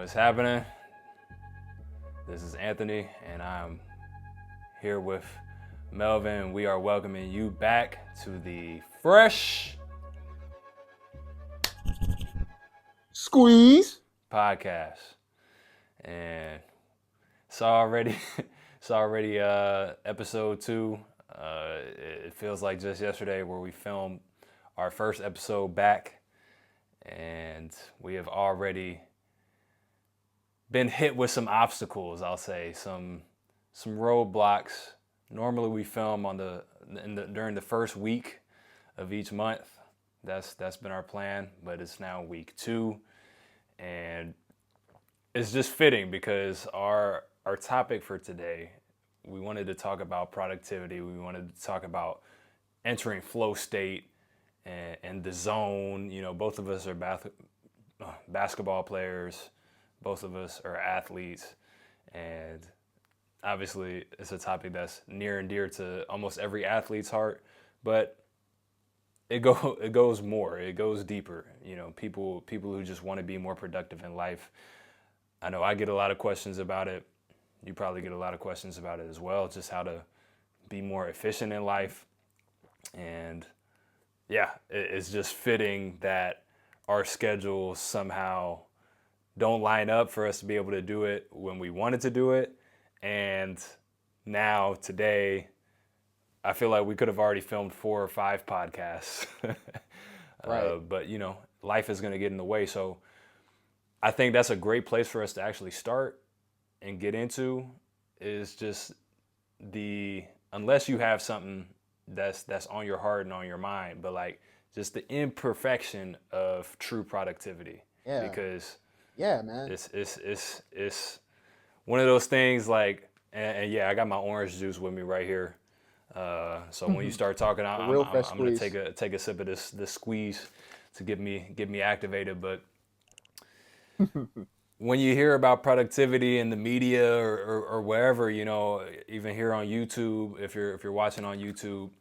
What's happening? This is Anthony, and I'm here with Melvin. We are welcoming you back to the Fresh Squeeze. podcast, and it's already episode 2. It feels like just yesterday where we filmed our first episode back, and we have already been hit with some obstacles. I'll say some roadblocks. Normally we film during the first week of each month. That's been our plan, but it's now week 2, and it's just fitting because our topic for today, we wanted to talk about productivity. We wanted to talk about entering flow state and the zone. You know, both of us are basketball players. Both of us are athletes, and obviously it's a topic that's near and dear to almost every athlete's heart, but it goes more, it goes deeper. You know, people who just want to be more productive in life. I know I get a lot of questions about it. You probably get a lot of questions about it as well, just how to be more efficient in life. And yeah, it's just fitting that our schedules somehow don't line up for us to be able to do it when we wanted to do it. And now, today, I feel like we could have already filmed 4 or 5 podcasts. Right. But, you know, life is going to get in the way. So I think that's a great place for us to actually start and get into, is just unless you have something that's on your heart and on your mind, but like just the imperfection of true productivity. Yeah. Because Yeah, man. it's one of those things like, and yeah, I got my orange juice with me right here. So when you start talking, A I'm real fresh I'm gonna squeeze. take a sip of this squeeze to get me activated. But when you hear about productivity in the media or wherever, you know, even here on YouTube, if you're watching on YouTube,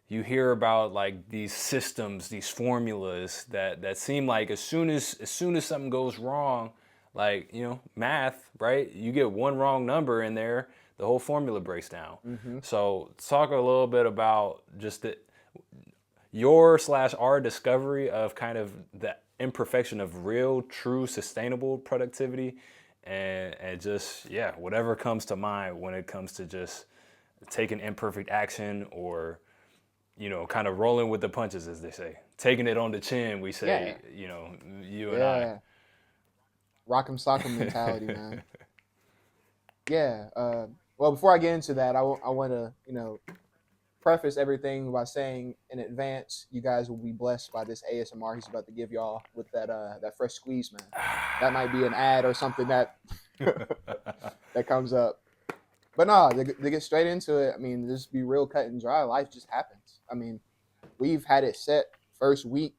you hear about like these systems, these formulas that seem like as soon as something goes wrong, like, you know, math, right? You get one wrong number in there, the whole formula breaks down. Mm-hmm. So talk a little bit about just your/our discovery of kind of the imperfection of real, true, sustainable productivity, and just, yeah, whatever comes to mind when it comes to just taking imperfect action, or, you know, kind of rolling with the punches, as they say, taking it on the chin. We say, Yeah. you know, you and I. Yeah. Rock'em sock'em mentality, man. Yeah. Well, before I get into that, I want to, preface everything by saying in advance, you guys will be blessed by this ASMR he's about to give y'all with that fresh squeeze, man. That might be an ad or something that that comes up. But no, to get straight into it, I mean, just be real cut and dry. Life just happens. I mean, we've had it set first week,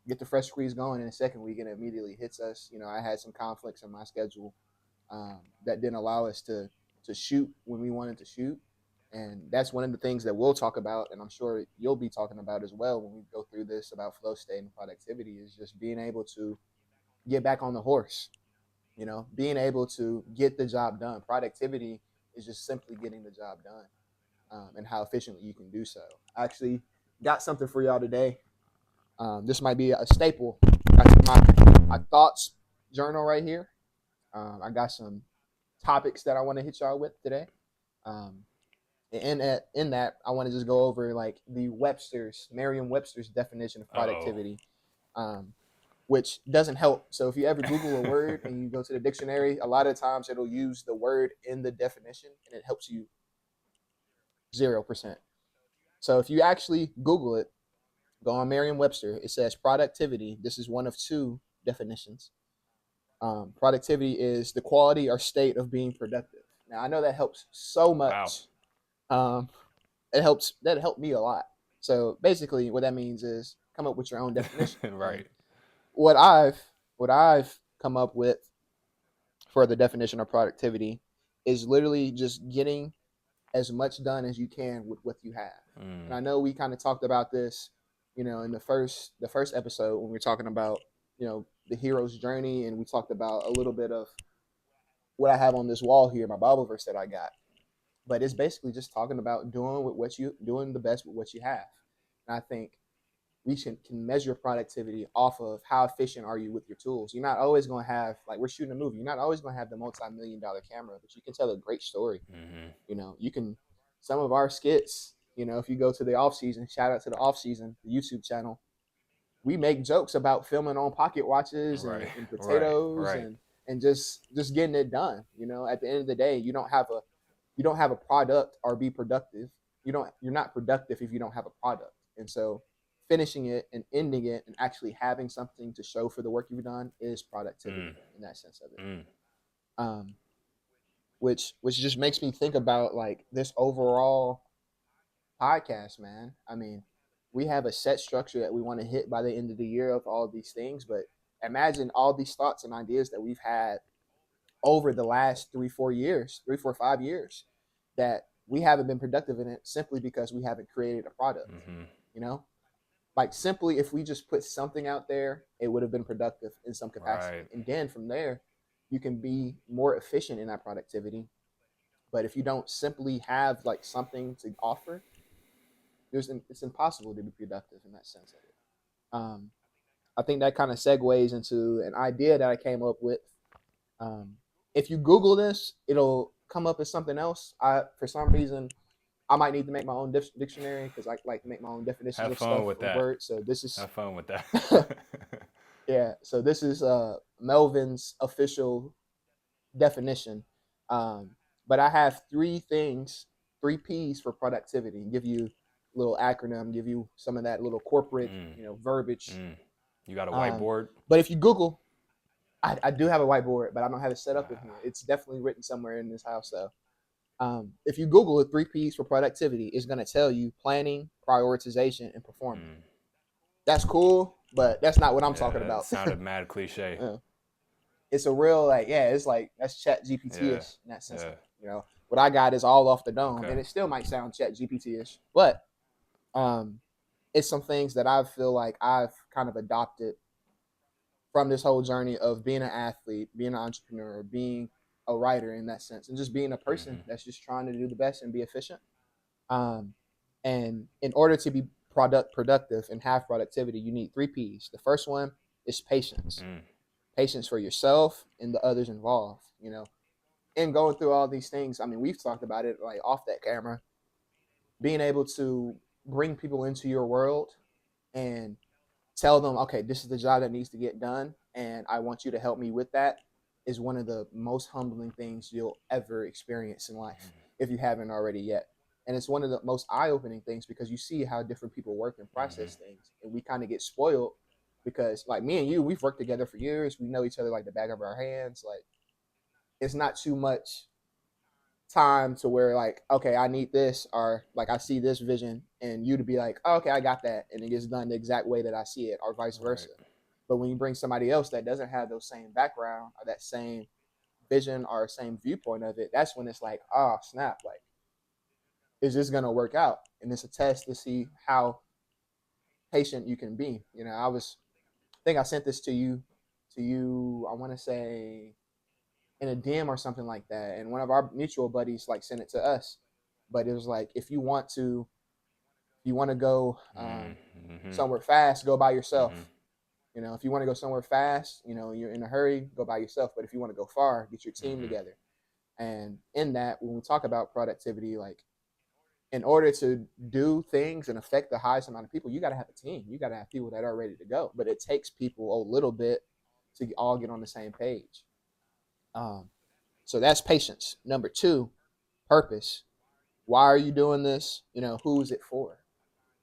get the fresh squeeze going, in the second week, and it immediately hits us. You know, I had some conflicts in my schedule that didn't allow us to shoot when we wanted to shoot, and that's one of the things that we'll talk about, and I'm sure you'll be talking about as well when we go through this about flow state and productivity, is just being able to get back on the horse. You know, being able to get the job done. Productivity is just simply getting the job done, and how efficiently you can do so. I actually got something for y'all today. This might be a staple. Got my thoughts journal right here. I got some topics that I want to hit y'all with today. Um, in that, I want to just go over like the Merriam-Webster's definition of Uh-oh. productivity, um, which doesn't help. So if you ever Google a word and you go to the dictionary, a lot of times it'll use the word in the definition, and it helps you 0%. So if you actually Google it, go on Merriam-Webster, it says productivity. This is one of 2 definitions. Productivity is the quality or state of being productive. Now I know that helps so Wow. much. Um, that helped me a lot. So basically, what that means is come up with your own definition. And Right. what I've come up with for the definition of productivity is literally just getting as much done as you can with what you have. And Mm. I know we kind of talked about this, in the first episode when we were talking about, the hero's journey, and we talked about a little bit of what I have on this wall here, my Bible verse that I got. But it's basically just talking about doing the best with what you have. And I think we can measure productivity off of how efficient are you with your tools. You're not always going to have, like, we're shooting a movie, you're not always going to have the multi-million-dollar camera, but you can tell a great story. You can, some of our skits, if you go to the off season, shout out to the off season, the YouTube channel, we make jokes about filming on pocket watches and potatoes right. and just getting it done. At the end of the day, you don't have a product or be productive. You're not productive if you don't have a product. And so finishing it and ending it and actually having something to show for the work you've done is productivity in that sense of it. Which just makes me think about like this overall podcast, man. I mean, we have a set structure that we want to hit by the end of the year of all these things, but imagine all these thoughts and ideas that we've had over the last 5 years that we haven't been productive in it simply because we haven't created a product. Like simply if we just put something out there, it would have been productive in some capacity. And then from there, you can be more efficient in that productivity. But if you don't simply have like something to offer, it's impossible to be productive in that sense of it. I think that kind of segues into an idea that I came up with. If you Google this, it'll come up as something else. For some reason, I might need to make my own dictionary because I like to make my own definitions of stuff with words. So this is have fun with that. Yeah. So this is Melvin's official definition. But I have 3 P's for productivity, and give you a little acronym, give you some of that little corporate, verbiage. You got a whiteboard? But if you Google, I do have a whiteboard, but I don't have it set up in here. It's definitely written somewhere in this house, though. If you Google the 3 P's for productivity, it's going to tell you planning, prioritization, and performing. That's cool, but that's not what I'm talking about. It sounded mad cliche. It's a real it's like that's ChatGPT-ish in that sense. What I got is all off the dome, and it still might sound ChatGPT-ish, but it's some things that I feel like I've kind of adopted from this whole journey of being an athlete, being an entrepreneur, being a writer in that sense, and just being a person that's just trying to do the best and be efficient. And in order to be productive and have productivity, you need 3 P's. The first one is patience. Patience for yourself and the others involved, and going through all these things. I mean, we've talked about it like off that camera, being able to bring people into your world and tell them, okay, this is the job that needs to get done, and I want you to help me with that, is one of the most humbling things you'll ever experience in life if you haven't already yet. And it's one of the most eye-opening things because you see how different people work and process things, and we kind of get spoiled because, like, me and you, we've worked together for years. We know each other like the back of our hands. Like, it's not too much time to where, like, okay, I need this, or like I see this vision, and you to be like, oh, okay, I got that, and it gets done the exact way that I see it, or vice versa. But when you bring somebody else that doesn't have those same background or that same vision or same viewpoint of it, that's when it's like, oh snap, like, is this gonna work out? And it's a test to see how patient you can be. I think I sent this to you, I want to say in a DM or something like that. And one of our mutual buddies like sent it to us. But it was like, if you want to go somewhere fast, go by yourself. If you want to go somewhere fast, you're in a hurry, go by yourself. But if you want to go far, get your team together. And in that, when we talk about productivity, like, in order to do things and affect the highest amount of people, you got to have a team. You got to have people that are ready to go. But it takes people a little bit to all get on the same page. So that's patience. Number 2, purpose. Why are you doing this? Who is it for?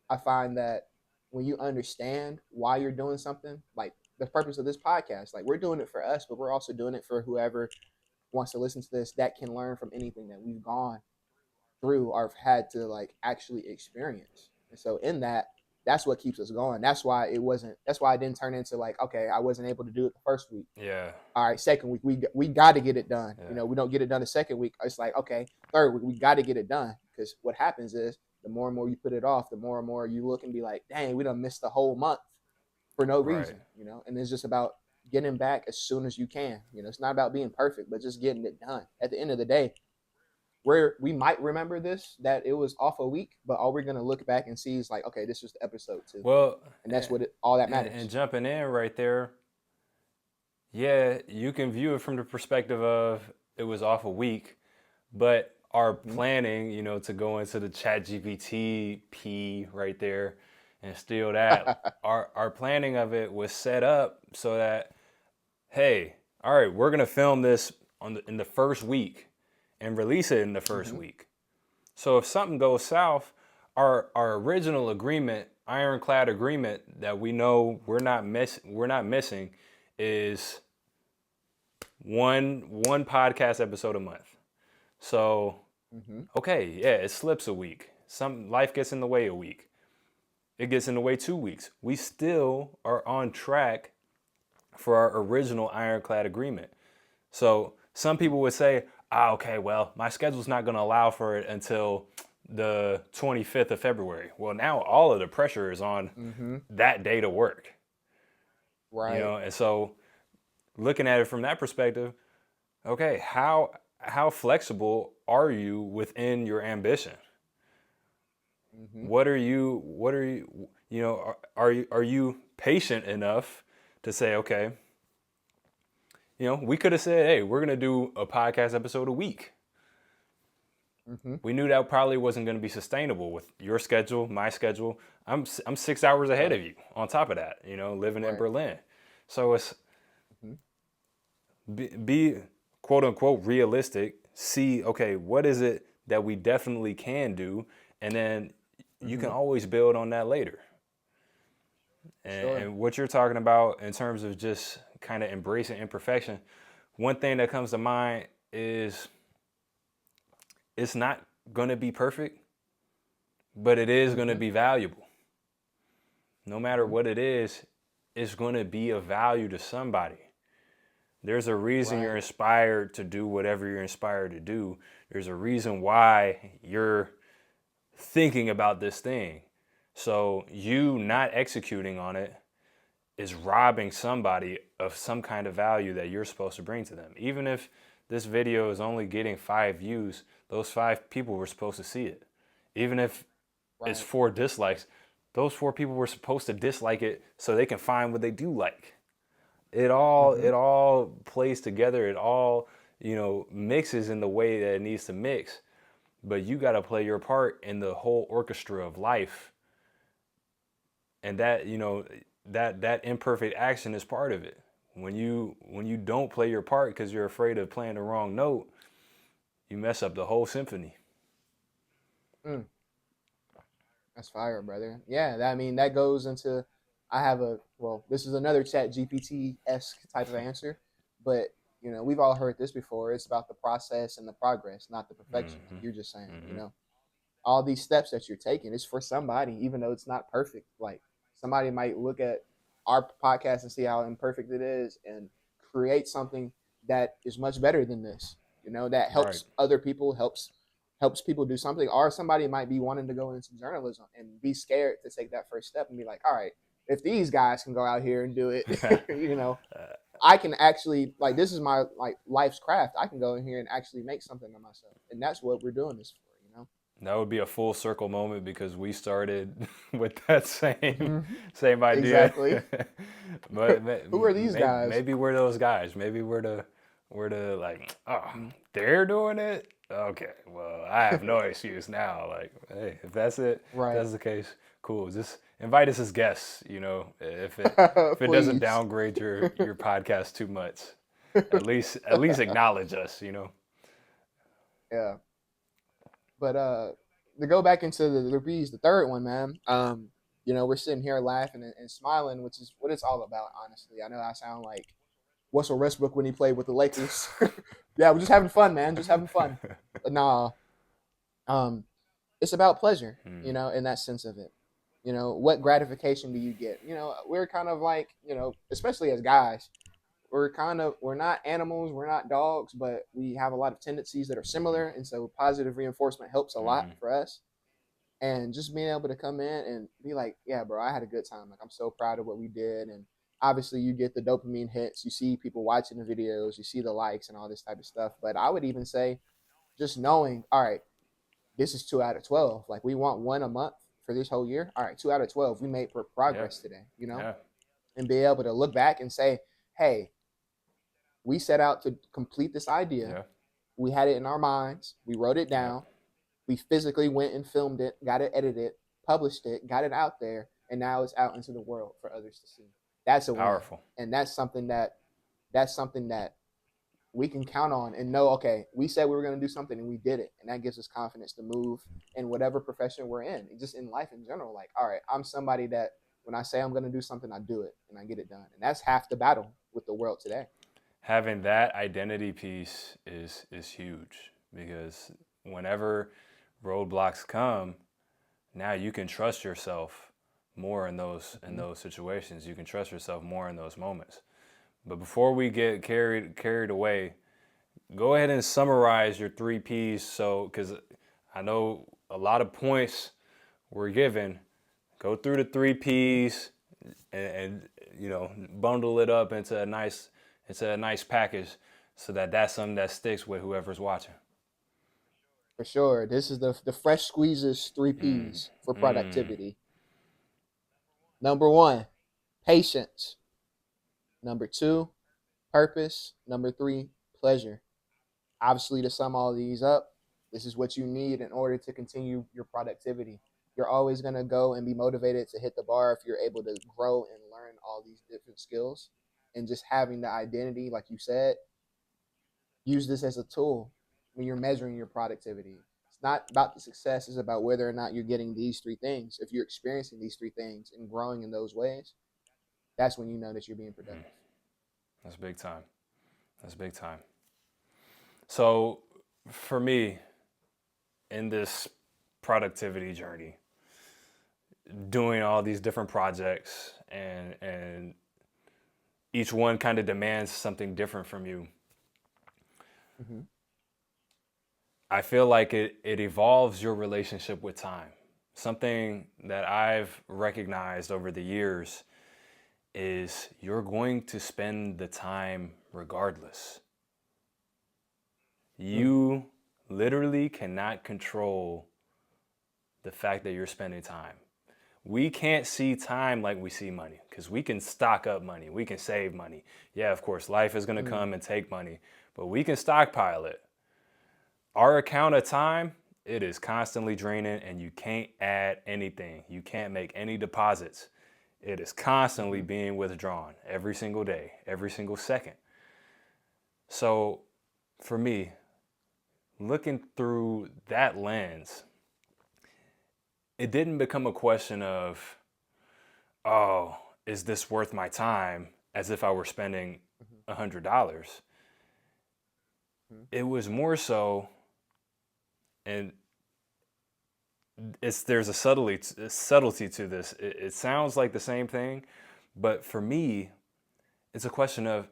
I find that when you understand why you're doing something, like the purpose of this podcast, like, we're doing it for us, but we're also doing it for whoever wants to listen to this that can learn from anything that we've gone through or had to like actually experience. And so in that, that's what keeps us going. That's why I didn't turn into like, okay, I wasn't able to do it the first week. All right, second week, we got to get it done. We don't get it done the second week. It's like, okay, third week, we got to get it done. Because what happens is the more and more you put it off, the more and more you look and be like, dang, we done missed the whole month for no reason, And it's just about getting back as soon as you can. It's not about being perfect, but just getting it done. At the end of the day, we might remember this, that it was off a week, but all we're gonna look back and see is like, okay, this was the episode 2, Well, and that's all that and matters. jumping in right there, yeah, you can view it from the perspective of it was off a week, but our Mm-hmm. planning, to go into the Chat GPT P right there and steal that, our planning of it was set up so that, hey, all right, we're gonna film this in the first week and release it in the first Mm-hmm. week. So if something goes south, our original agreement, ironclad agreement that we know we're not missing, is one podcast episode a month. So Mm-hmm. okay, yeah, it slips a week. Some life gets in the way a week. It gets in the way 2 weeks. We still are on track for our original ironclad agreement. So some people would say, okay, well, my schedule's not going to allow for it until the 25th of February. Well, now all of the pressure is on Mm-hmm. that day to work, Right. and so looking at it from that perspective, okay, how flexible are you within your ambition? Mm-hmm. Are you patient enough to say, okay, we could have said, hey, we're going to do a podcast episode a week. Mm-hmm. We knew that probably wasn't going to be sustainable with your schedule, my schedule. I'm 6 hours ahead Right. of you on top of that, living in Right. Berlin. So it's Mm-hmm. be quote unquote realistic, see, okay, what is it that we definitely can do? And then you can Mm-hmm. always build on that later. Sure. And what you're talking about in terms of just kind of embracing imperfection, one thing that comes to mind is it's not going to be perfect, but it is going to Mm-hmm. be valuable. No matter Mm-hmm. what it is, it's going to be of value to somebody. There's a reason you're Right. inspired to do whatever you're inspired to do. There's a reason why you're thinking about this thing. So you not executing on it is robbing somebody of some kind of value that you're supposed to bring to them. Even if this video is only getting 5 views, those 5 people were supposed to see it. Even if it's Right. 4 dislikes, those 4 people were supposed to dislike it so they can find what they do like. It Mm-hmm. all plays together. It all, mixes in the way that it needs to mix. But you got to play your part in the whole orchestra of life. And that, that imperfect action is part of it. When you don't play your part because you're afraid of playing the wrong note, you mess up the whole symphony. Mm. That's fire, brother. Yeah, that goes into. I have this is another Chat GPT esque type of answer, but we've all heard this before. It's about the process and the progress, not the perfection. Like Mm-hmm. you're just saying, Mm-hmm. all these steps that you're taking is for somebody, even though it's not perfect. Like somebody might look at our podcast and see how imperfect it is, and create something that is much better than this. That Right. helps other people, helps people do something. Or somebody might be wanting to go into journalism and be scared to take that first step and be like, all right, if these guys can go out here and do it, I can actually, like, this is my like life's craft. I can go in here and actually make something of myself, and that's what we're doing this for. That would be a full circle moment because we started with that same idea. Exactly. But Who are these guys? maybe we're those guys. Maybe we're the like, oh, they're doing it. Okay, well, I have no excuse now. Like, hey, if that's it, Right. if that's the case, cool. Just invite us as guests. If it doesn't Please. downgrade your podcast too much, at least acknowledge us. Yeah. But to go back into the third one, man. We're sitting here laughing and smiling, which is what it's all about, honestly. I know I sound like Russell Westbrook when he played with the Lakers. Yeah, we're just having fun, man. Just having fun. But nah, it's about pleasure, in that sense of it. What gratification do you get? We're kind of like, especially as guys, we're not animals, we're not dogs, but we have a lot of tendencies that are similar, and so positive reinforcement helps a lot for us. And just being able to come in and be like, yeah, bro, I had a good time. Like, I'm so proud of what we did, and obviously you get the dopamine hits, you see people watching the videos, you see the likes and all this type of stuff. But I would even say just knowing, all right, this is 2 out of 12. Like we want one a month for this whole year. All right, 2 out of 12. We made Yeah. progress today, Yeah. and be able to look back and say, hey, we set out to complete this idea. Yeah. We had it in our minds. We wrote it Yeah. down. We physically went and filmed it, got it edited, published it, got it out there, and now it's out into the world for others to see. That's a win, Powerful. and that's something that we can count on and know. Okay, we said we were going to do something, and we did it, and that gives us confidence to move in whatever profession we're in, just in life in general. Like, all right, I'm somebody that when I say I'm going to do something, I do it and I get it done, and that's half the battle with the world today. Having that identity piece is huge because whenever roadblocks come, now you can trust yourself more in those situations. You can trust yourself more in those moments. But before we get carried away, go ahead and summarize your 3 Ps. So, because I know a lot of points were given, go through the 3 Ps and bundle it up into a nice package so that that's something that sticks with whoever's watching. For sure, this is the fresh squeezes 3 Ps for productivity. Number 1, patience. Number 2, purpose. Number 3, pleasure. Obviously, to sum all these up, this is what you need in order to continue your productivity. You're always going to go and be motivated to hit the bar if you're able to grow and learn all these different skills. And just having the identity, like you said, use this as a tool when you're measuring your productivity. It's not about the success, it's about whether or not you're getting these 3 things. If you're experiencing these 3 things and growing in those ways, that's when you know that you're being productive. That's big time. That's big time. So for me, in this productivity journey, doing all these different projects and each one kind of demands something different from you. Mm-hmm. I feel like it evolves your relationship with time. Something that I've recognized over the years is you're going to spend the time regardless. You literally cannot control the fact that you're spending time. We can't see time like we see money because we can stock up money. We can save money. Yeah, of course, life is going to come and take money, but we can stockpile it. Our account of time, it is constantly draining and you can't add anything. You can't make any deposits. It is constantly being withdrawn every single day, every single second. So for me, looking through that lens, it didn't become a question of, oh, is this worth my time, as if I were spending $100. It was more so, and there's a subtlety to this. It sounds like the same thing, but for me, it's a question of,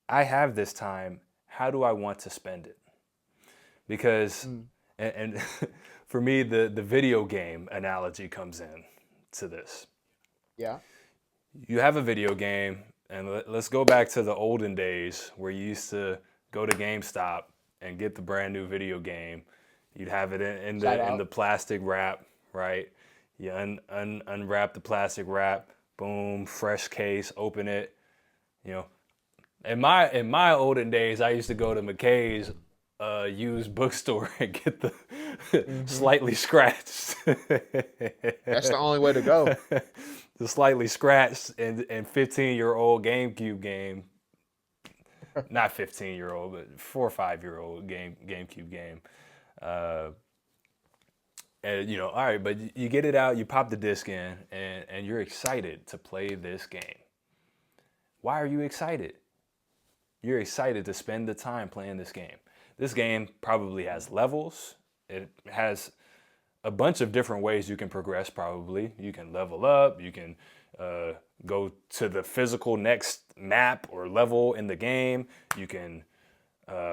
I have this time, how do I want to spend it? Because, and for me, the video game analogy comes in to this. Yeah. You have a video game, and let's go back to the olden days where you used to go to GameStop and get the brand new video game. You'd have it in the plastic wrap, right? You unwrap the plastic wrap, boom, fresh case, open it. In my olden days, I used to go to McKay's used bookstore and get the slightly scratched. That's the only way to go. The slightly scratched and 15-year-old GameCube game. Not 15-year-old, but 4 or 5-year-old GameCube game. And all right, but you get it out, you pop the disc in, and you're excited to play this game. Why are you excited? You're excited to spend the time playing this game. This game probably has levels. It has a bunch of different ways you can progress, probably. You can level up, you can go to the physical next map or level in the game. You can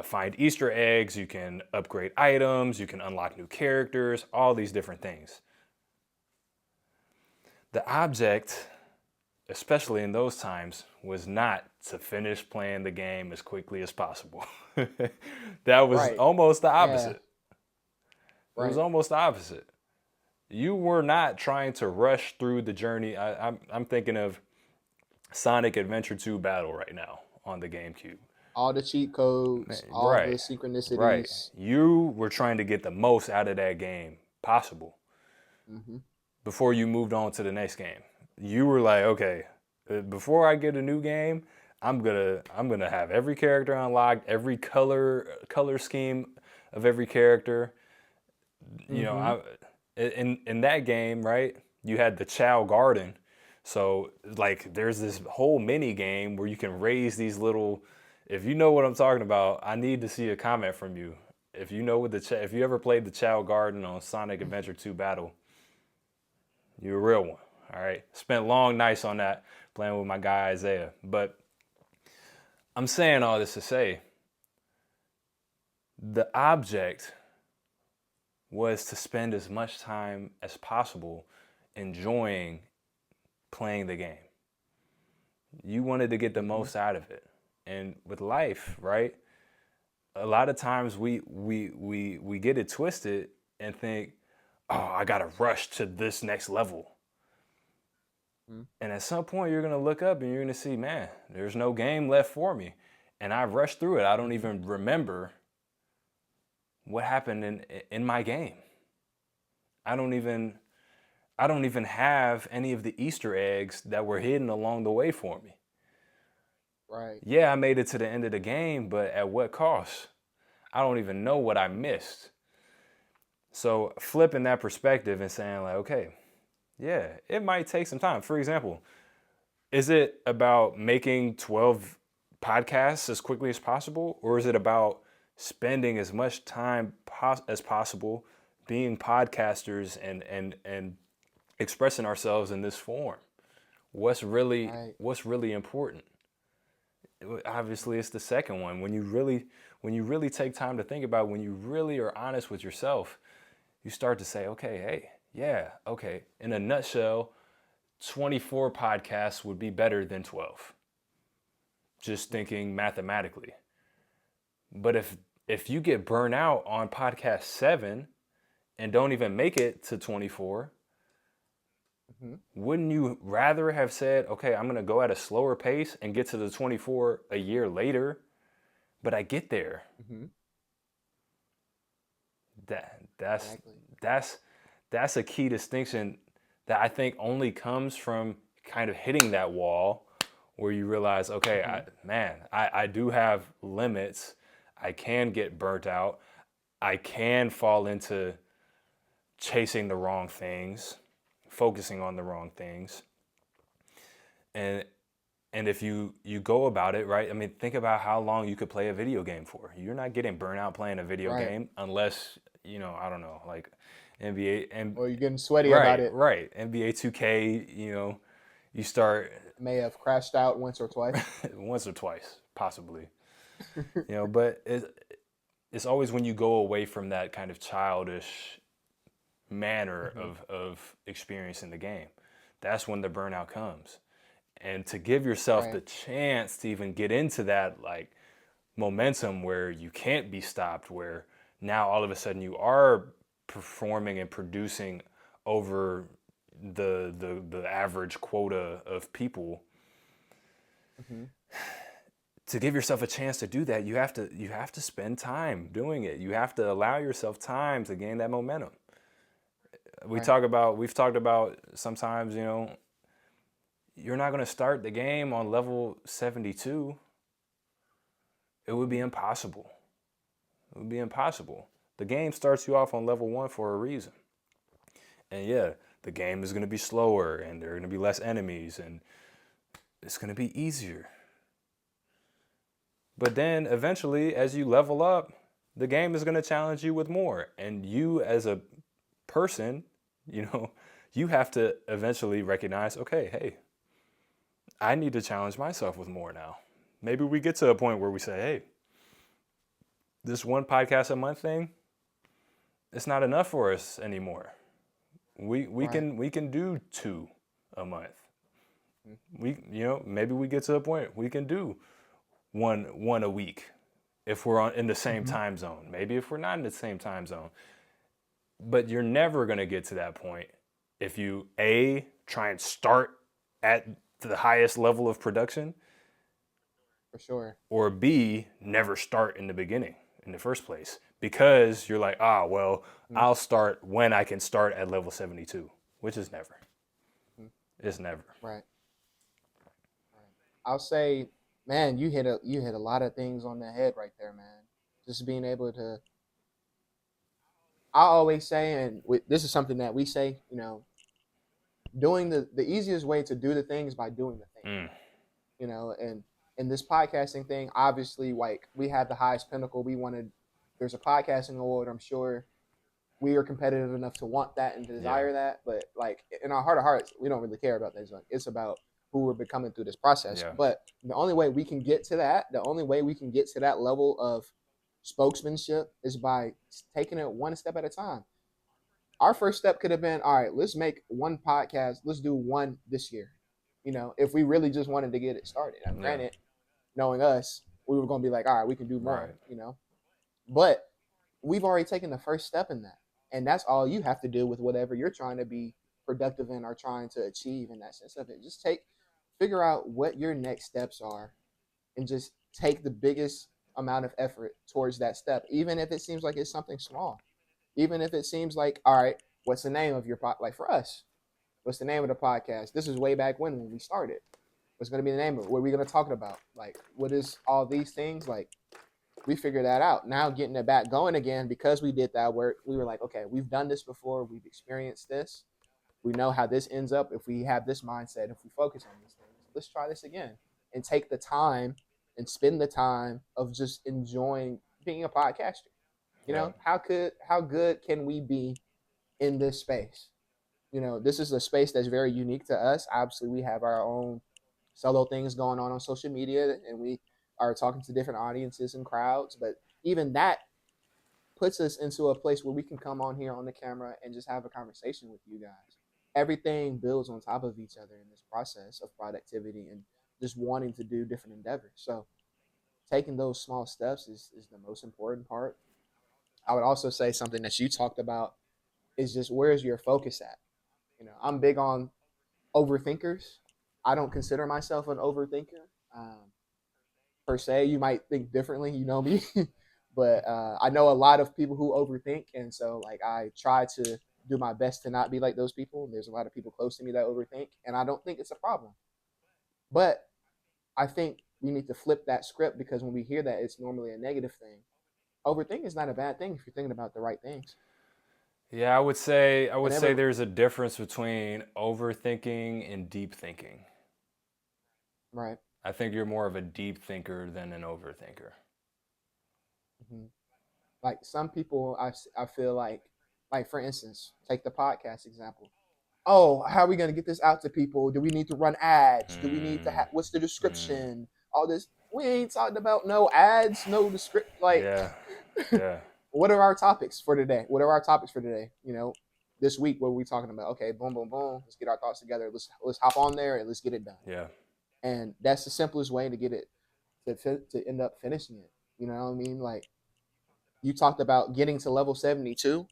find Easter eggs, you can upgrade items, you can unlock new characters, all these different things. The object especially in those times, was not to finish playing the game as quickly as possible. That was Right. almost the Yeah. opposite. It was Right. almost the opposite. You were not trying to rush through the journey. I'm thinking of Sonic Adventure 2 Battle right now on the GameCube. All the cheat codes, all the Right, right. synchronicities. You were trying to get the most out of that game possible Hmm. before you moved on to the next game. You were like, okay, before I get a new game, I'm gonna have every character unlocked, every color scheme of every character. You know, Hmm. in that game, right? You had the Chow Garden, so like there's this whole mini game where you can raise these little. If you know what I'm talking about, I need to see a comment from you. If you know what if you ever played the Chow Garden on Sonic Adventure 2 Battle, you're a real one. All right, spent long nights on that playing with my guy Isaiah. But I'm saying all this to say the object was to spend as much time as possible enjoying playing the game. You wanted to get the Hmm. most out of it. And with life, right? A lot of times we get it twisted and think, "Oh, I got to rush to this next level." Hmm. And at some point you're going to look up and you're going to see, "Man, there's no game left for me." And I rushed through it. I don't Hmm. even remember what happened in my game. I don't even I don't even have any of the Easter eggs that were hidden along the way for me. Right. Yeah, I made it to the end of the game, but at what cost? I don't even know what I missed. So flipping that perspective and saying like, okay, yeah, it might take some time. For example, is it about making 12 podcasts as quickly as possible, or is it about spending as much time as possible being podcasters and expressing ourselves in this form? Right. What's really important? Obviously it's the second one. When you really take time to think about it, when you really are honest with yourself, you start to say, okay, hey, yeah, okay. In a nutshell, 24 podcasts would be better than 12. Just thinking mathematically. But if you get burnt out on podcast 7 and don't even make it to 24, Hmm. wouldn't you rather have said, okay, I'm going to go at a slower pace and get to the 24 a year later, but I get there? Hmm. That that's Exactly. that's that's a key distinction that I think only comes from kind of hitting that wall where you realize, okay, Hmm. I do have limits. I can get burnt out. I can fall into chasing the wrong things, focusing on the wrong things. And and if you go about it right, I mean, think about how long you could play a video game for. You're not getting burnt out playing a video Right. game unless, I don't know, like NBA and Or you're getting sweaty about right, it. right. NBA 2K, you start May have crashed out once or twice. once or twice, possibly. But it's always when you go away from that kind of childish manner Hmm. of experiencing the game. That's when the burnout comes. And to give yourself the Right. chance to even get into that like momentum where you can't be stopped, where now all of a sudden you are performing and producing over the average quota of people. Hmm. To give yourself a chance to do that, you have to spend time doing it. You have to allow yourself time to gain that momentum. Right. We've talked about sometimes, you're not going to start the game on level 72. It would be Hmm. impossible. It would be impossible. The game starts you off on level 1 for a reason. And yeah, the game is going to be slower and there are going to be less enemies and it's going to be easier. But then eventually, as you level up, the game is going to challenge you with more. And you, as a person, you know, you have to eventually recognize, okay, hey, I need to challenge myself with more now. Maybe we get to a point where we say, hey, this one podcast a month thing, it's not enough for us anymore. We Right. can do 2 a month. maybe we get to a point we can do one a week if we're in the same time zone. Maybe if we're not in the same time zone. But you're never going to get to that point if you try and start at the highest level of production, For sure. or B, never start in the beginning in the first place, because you're like, I'll start when I can start at level 72, which is never. It's never. Right. I'll say, man, you hit a lot of things on the head right there, man. Just being able to. I always say, and this is something that we say, doing the easiest way to do the things by doing the thing. And in this podcasting thing, obviously, like, we had the highest pinnacle. There's a podcasting award. I'm sure we are competitive enough to want that and to desire that. But like, in our heart of hearts, we don't really care about that. It's about who we're becoming through this process. Yeah. But the only way we can get to that, level of spokesmanship, is by taking it one step at a time. Our first step could have been, all right, let's make one podcast. Let's do one this year. If we really just wanted to get it started. Now, granted, knowing us, we were going to be like, all right, we can do more, But we've already taken the first step in that. And that's all you have to do with whatever you're trying to be productive in or trying to achieve in that sense of it. Just figure out what your next steps are and just take the biggest amount of effort towards that step, even if it seems like it's something small. Even if it seems like, all right, what's the name of your like for us? What's the name of the podcast? This is way back when we started. What's going to be the name of it? What are we going to talk about? Like, what is all these things? Like, we figured that out. Now getting it back going again, because we did that work, we were like, okay, we've done this before. We've experienced this. We know how this ends up if we have this mindset, if we focus on these things. Let's try this again and take the time and spend the time of just enjoying being a podcaster. How good can we be in this space? This is a space that's very unique to us. Obviously, we have our own solo things going on social media, and we are talking to different audiences and crowds. But even that puts us into a place where we can come on here on the camera and just have a conversation with you guys. Everything builds on top of each other in this process of productivity and just wanting to do different endeavors. So taking those small steps is the most important part. I would also say something that you talked about is just, where's your focus at? I'm big on overthinkers. I don't consider myself an overthinker per se. You might think differently, you know me, but I know a lot of people who overthink, and so like I try to do my best to not be like those people. There's a lot of people close to me that overthink, and I don't think it's a problem. But I think we need to flip that script, because when we hear that, it's normally a negative thing. Overthinking is not a bad thing if you're thinking about the right things. Yeah, I would say there's a difference between overthinking and deep thinking. Right. I think you're more of a deep thinker than an overthinker. Mm-hmm. Like some people, I feel like for instance, take the podcast example. Oh, how are we going to get this out to people? Do we need to run ads? Do we need to what's the description? All this. We ain't talking about no ads, no description. Like, yeah. What are our topics for today? This week, what are we talking about? Okay, boom, boom, boom. Let's get our thoughts together. Let's hop on there and let's get it done. Yeah. And that's the simplest way to get it to end up finishing it. You know what I mean? Like, you talked about getting to level 72.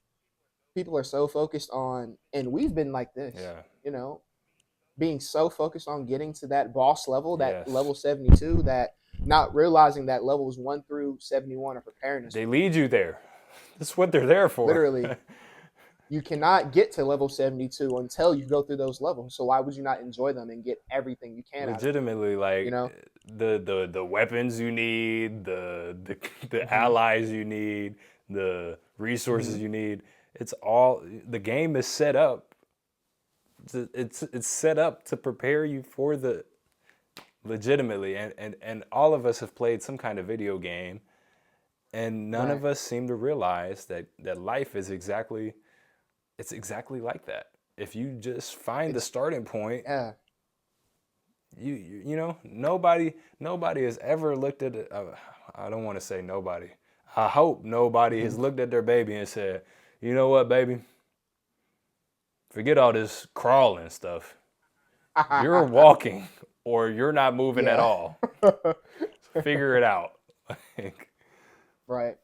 People are so focused on, and we've been like this. Yeah. Being so focused on getting to that boss level, that level 72, that not realizing that levels 1 through 71 are preparing us. They lead you there. That's what they're there for. Literally. You cannot get to level 72 until you go through those levels. So why would you not enjoy them and get everything you can? Legitimately, like, the weapons you need, the allies you need, the resources you need. It's all, the game is set up. It's set up to prepare you for the, legitimately, and all of us have played some kind of video game, and none of us seem to realize that life is exactly like that. If you just find the starting point, nobody has ever looked at it. I don't want to say nobody. I hope nobody has looked at their baby and said, you know what, baby? Forget all this crawling stuff. You're walking or you're not moving at Yeah. all. Figure it out. Right.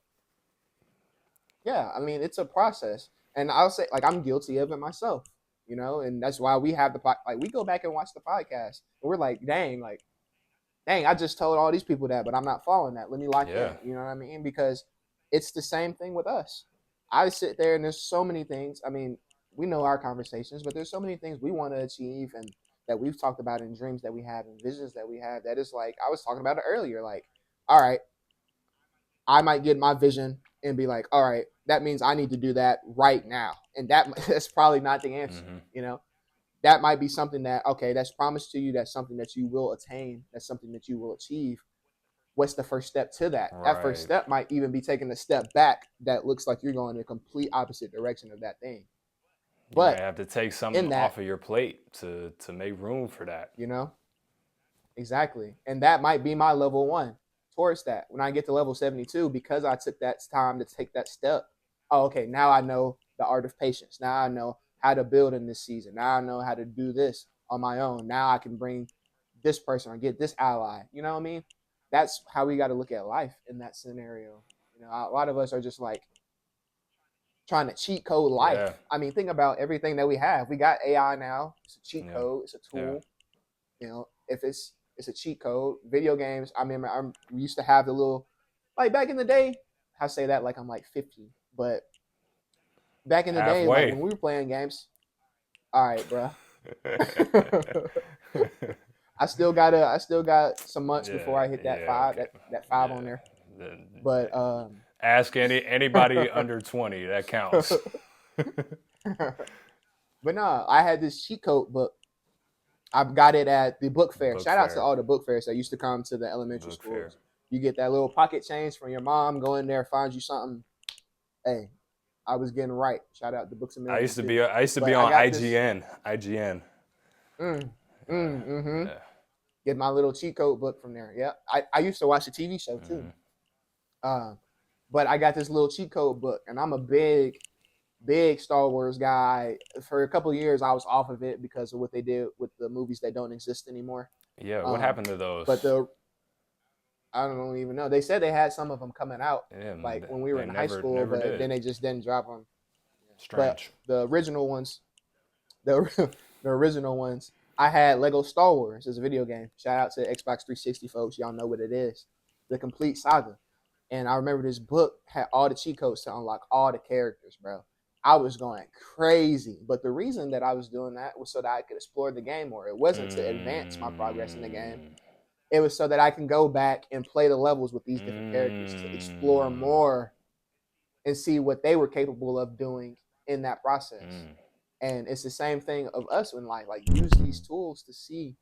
Yeah, I mean, it's a process. And I'll say, like, I'm guilty of it myself, you know, and that's why we have like, we go back and watch the podcast, and we're like, dang, I just told all these people that, but I'm not following that. Let me lock Yeah. in, you know what I mean? Because it's the same thing with us. I sit there and there's so many things. I mean, we know our conversations, but there's so many things we want to achieve and that we've talked about in dreams that we have and visions that we have that is like, I was talking about it earlier. Like, all right, I might get my vision and be like, all right, that means I need to do that right now. And that's probably not the answer, Mm-hmm. you know? That might be something that, okay, that's promised to you. That's something that you will attain. That's something that you will achieve. What's the first step to that? That first Right. step might even be taking a step back that looks like you're going in a complete opposite direction of that thing. You might But have to take something in off that, of your plate to make room for that. you know, exactly. And that might be my level one towards that. When I get to level 72, because I took that time to take that step, oh, okay, now I know the art of patience. Now I know how to build in this season. Now I know how to do this on my own. Now I can bring this person or get this ally. You know what I mean? That's how we got to look at life in that scenario. You know, a lot of us are just like trying to cheat code life. Yeah. I mean, think about everything that we have. We got AI now. It's a cheat Yeah. code. It's a Yeah. tool. You know, if it's a cheat code. Video games. I mean, we used to have the little, like back in the day. I say that like I'm like 50, but back in the day, like when Halfway. we were playing games. All right, bro. I still got some months before I hit that five, Okay. that five Yeah. on there. Then But ask anybody under 20. That counts. but no, I had this cheat code book. I got it at the book fair. Book Shout out to fair. all the book fairs that used to come to the elementary Book fair. schools. You get that little pocket change from your mom, go in there, find you something. Hey, I was getting right. Shout out to Books a Million. I used to But be I on got this. IGN. Yeah. Get my little cheat code book from there. Yeah, I used to watch the TV show too. Mhm. But I got this little cheat code book, and I'm a big Star Wars guy. For a couple of years, I was off of it because of what they did with the movies that don't exist anymore. Yeah. What happened to those? But I don't even know. They said they had some of them coming out, Yeah, like when we were they in high school, never but did. then they just didn't drop them. But Strange. the original ones, the original ones, I had Lego Star Wars as a video game. Shout out to Xbox 360 folks. Y'all know what it is. The complete saga. And I remember this book had all the cheat codes to unlock all the characters, bro. I was going crazy. But the reason that I was doing that was so that I could explore the game more. It wasn't to advance my progress in the game. It was so that I can go back and play the levels with these different characters to explore more and see what they were capable of doing in that process. And it's the same thing of us in life. Like use these tools to see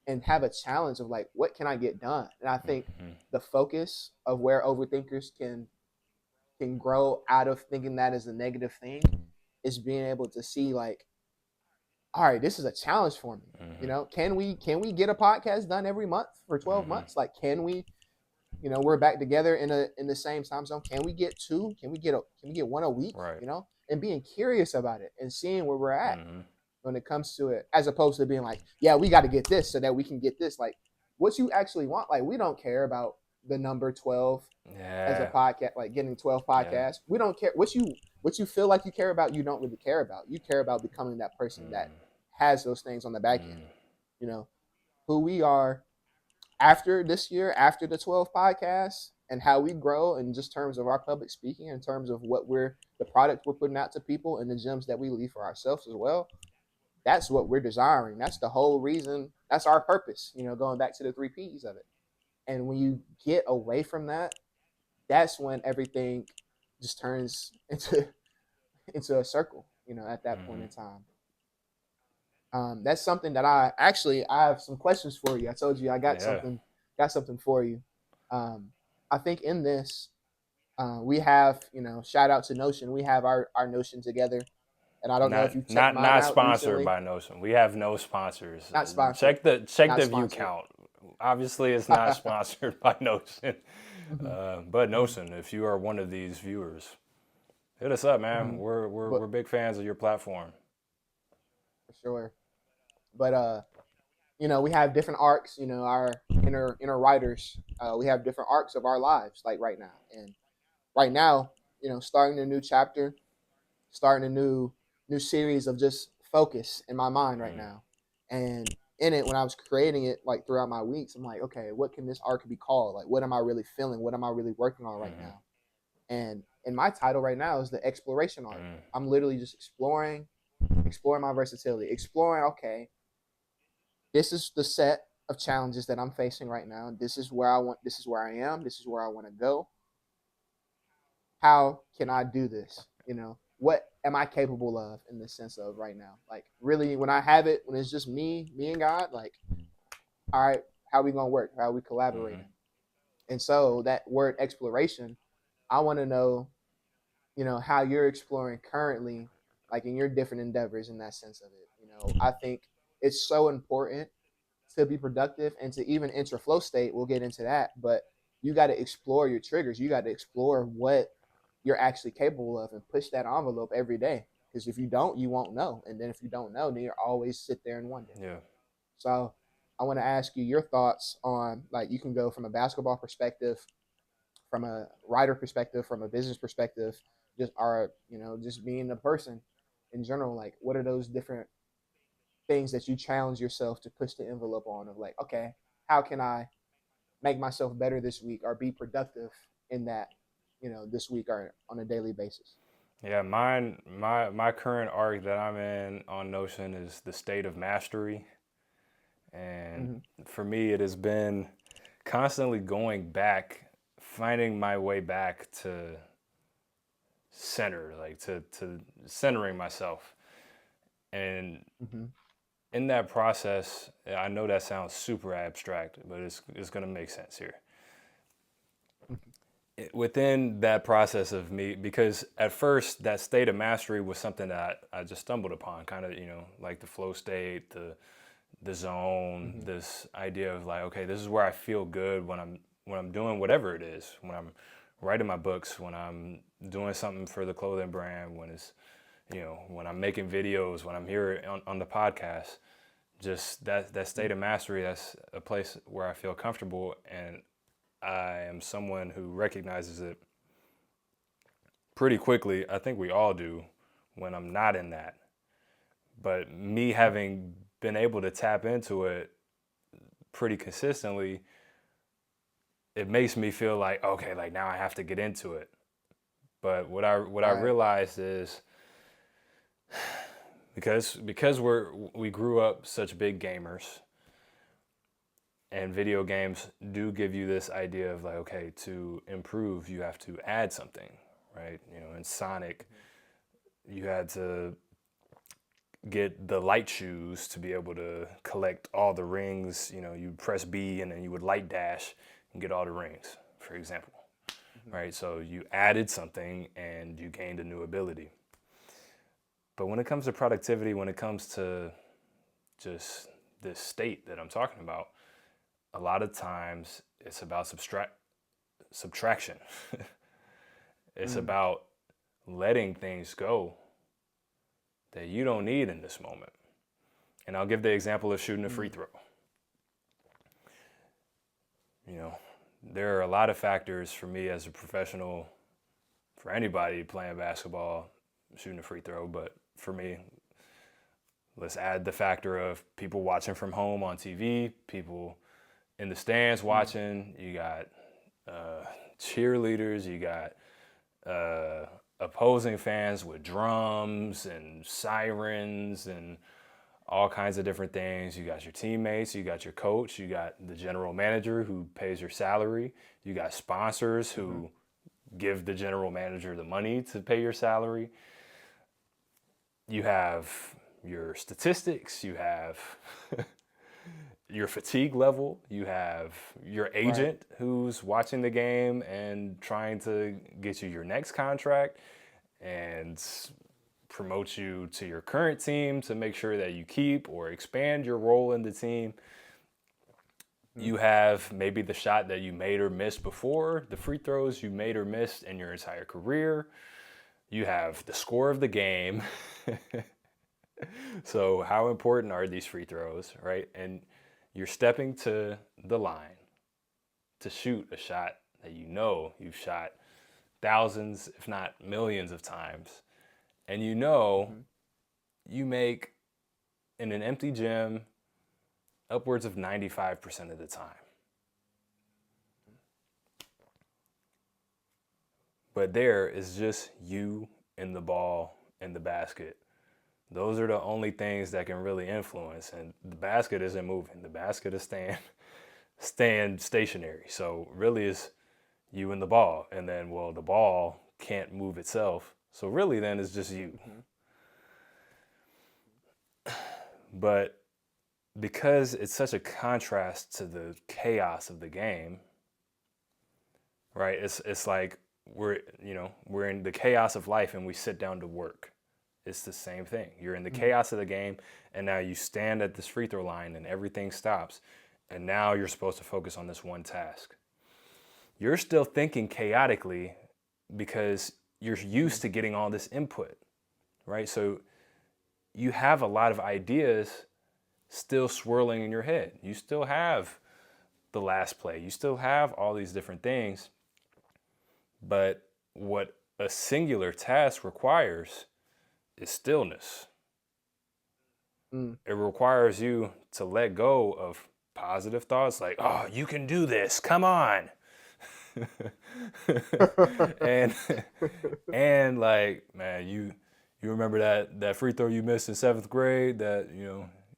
and have a challenge of like, what can I get done? And I think the focus of where overthinkers can grow out of thinking that is a negative thing is being able to see like, all right, this is a challenge for me. You know, can we get a podcast done every month for 12 months? Like, can we, you know, we're back together in the same time zone. Can we get two? Can we get one a week? Right. You know, and being curious about it and seeing where we're at when it comes to it, as opposed to being like, yeah, we got to get this so that we can get this. Like, what you actually want. Like, we don't care about the number 12 as a podcast, like getting 12 podcasts. Yeah. We don't care what you feel like you care about. You don't really care about. You care about becoming that person that has those things on the back end. You know, who we are after this year, after the 12 podcasts, and how we grow in just terms of our public speaking, in terms of what the product we're putting out to people, and the gems that we leave for ourselves as well. That's what we're desiring. That's the whole reason. That's our purpose. You know, going back to the 3 P's of it. And when you get away from that, that's when everything just turns into a circle. You know, at that point in time. That's something that I have some questions for you. I told you I got something for you. I think in this, we have, you know, shout out to Notion. We have our Notion together. And I don't know if you checked mine out not sponsored recently. By Notion. We have no sponsors. Not sponsored. Check the view count. Obviously, it's not sponsored by Notion. But Notion, if you are one of these viewers, hit us up, man. We're big fans of your platform. For sure. But we have different arcs. Our inner writers, we have different arcs of our lives, like right now. And right now, starting a new chapter, starting a new series of just focus in my mind right Mm, now. And in it, when I was creating it, like throughout my weeks, I'm like, okay, what can this arc be called? Like, what am I really feeling? What am I really working on right mm, now? And my title right now is the exploration arc. mm, I'm literally just exploring my versatility, exploring. Okay, this is the set of challenges that I'm facing right now. This is where I want. This is where I am. This is where I want to go. How can I do this? What am I capable of in the sense of right now? Like really, when I have it, when it's just me and God, like, all right, how are we gonna work? How are we mm. collaborating? And so that word exploration, I want to know, how you're exploring currently, like in your different endeavors in that sense of it. I think it's so important to be productive and to even enter flow state. We'll get into that, but you got to explore your triggers. You got to explore what you're actually capable of and push that envelope every day. Because if you don't, you won't know. And then if you don't know, then you'll always sit there and wonder. Yeah. So I want to ask you your thoughts on, like, you can go from a basketball perspective, from a writer perspective, from a business perspective, just being a person in general. Like, what are those different things that you challenge yourself to push the envelope on, of like, okay, how can I make myself better this week or be productive in that, this week or on a daily basis? Yeah, my current arc that I'm in on Notion is the state of mastery. And Mm-hmm. for me, it has been constantly going back, finding my way back to center, like to centering myself. And Mm-hmm. in that process, I know that sounds super abstract, but it's going to make sense here. Within that process of me, because at first that state of mastery was something that I just stumbled upon, kind of, like the flow state, the zone, Mm-hmm. this idea of like, okay, this is where I feel good when I'm doing whatever it is, when I'm writing my books, when I'm doing something for the clothing brand, when I'm making videos, when I'm here on the podcast. Just that state of mastery, that's a place where I feel comfortable, and I am someone who recognizes it pretty quickly. I think we all do when I'm not in that. But me having been able to tap into it pretty consistently, it makes me feel like, okay, like now I have to get into it. But what I Right. realized is because we grew up such big gamers, and video games do give you this idea of like, okay, to improve you have to add something, right? In Sonic, you had to get the light shoes to be able to collect all the rings. You press B and then you would light dash and get all the rings, for example, Mm-hmm. right? So you added something and you gained a new ability. But when it comes to productivity, when it comes to just this state that I'm talking about, a lot of times it's about subtraction. It's Mm-hmm. about letting things go that you don't need in this moment. And I'll give the example of shooting a free throw. You know, there are a lot of factors for me as a professional, for anybody playing basketball, shooting a free throw, but for me, let's add the factor of people watching from home on TV, people in the stands Mm-hmm. watching. You got uh, cheerleaders, you got opposing fans with drums and sirens and all kinds of different things. You got your teammates, you got your coach, you got the general manager who pays your salary, you got sponsors Mm-hmm. who give the general manager the money to pay your salary. You have your statistics, you have your fatigue level, you have your Right. agent who's watching the game and trying to get you your next contract and promote you to your current team to make sure that you keep or expand your role in the team. Mm-hmm. You have maybe the shot that you made or missed before, the free throws you made or missed in your entire career. You have the score of the game. So, how important are these free throws, right? And You're stepping to the line to shoot a shot that you know you've shot thousands, if not millions of times. And you know you make in an empty gym upwards of 95% of the time. But there is just you and the ball and the basket. Those are the only things that can really influence. And the basket isn't moving. The basket is staying stationary. So really it's you and the ball. And then, well, the ball can't move itself. So really then it's just you. But because it's such a contrast to the chaos of the game, right? It's like we're in the chaos of life and we sit down to work. It's the same thing. You're in the chaos of the game, and now you stand at this free throw line and everything stops, and now you're supposed to focus on this one task. You're still thinking chaotically because you're used to getting all this input, right? So you have a lot of ideas still swirling in your head. You still have the last play. You still have all these different things. But what a singular task requires is stillness. It requires you to let go of positive thoughts like, oh, you can do this, come on. and like, man, you remember that free throw you missed in 7th grade that,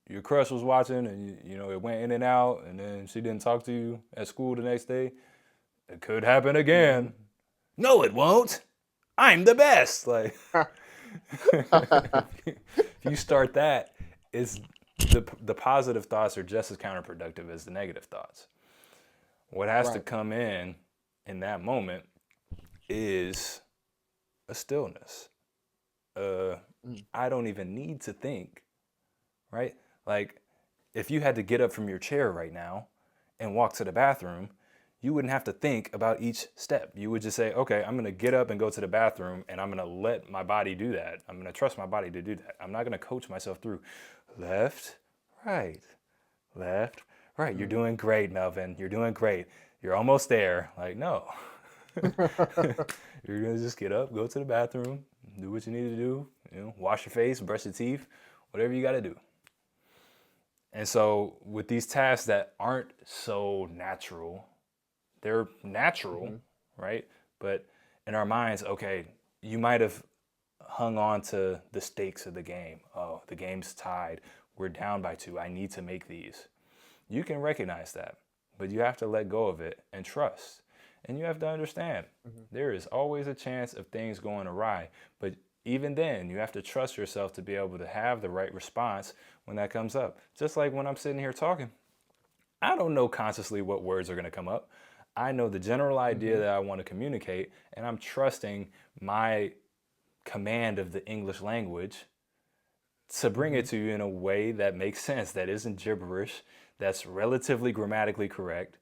your crush was watching and it went in and out and then she didn't talk to you at school the next day? It could happen again. No, it won't. I'm the best. Like, if you start that, it's the positive thoughts are just as counterproductive as the negative thoughts. What has to come in that moment is a stillness. I don't even need to think, right? Like, if you had to get up from your chair right now and walk to the bathroom, you wouldn't have to think about each step. You would just say, okay, I'm going to get up and go to the bathroom, and I'm going to let my body do that. I'm going to trust my body to do that. I'm not going to coach myself through left, right. You're doing great, Melvin. You're doing great. You're almost there. Like, no. You're going to just get up, go to the bathroom, do what you need to do, wash your face, brush your teeth, whatever you got to do. And so with these tasks that aren't so natural, they're natural, right? But in our minds, okay, you might have hung on to the stakes of the game. Oh, the game's tied. We're down by 2. I need to make these. You can recognize that, but you have to let go of it and trust. And you have to understand there is always a chance of things going awry. But even then, you have to trust yourself to be able to have the right response when that comes up. Just like when I'm sitting here talking, I don't know consciously what words are going to come up. I know the general idea that I want to communicate, and I'm trusting my command of the English language to bring it to you in a way that makes sense, that isn't gibberish, that's relatively grammatically correct,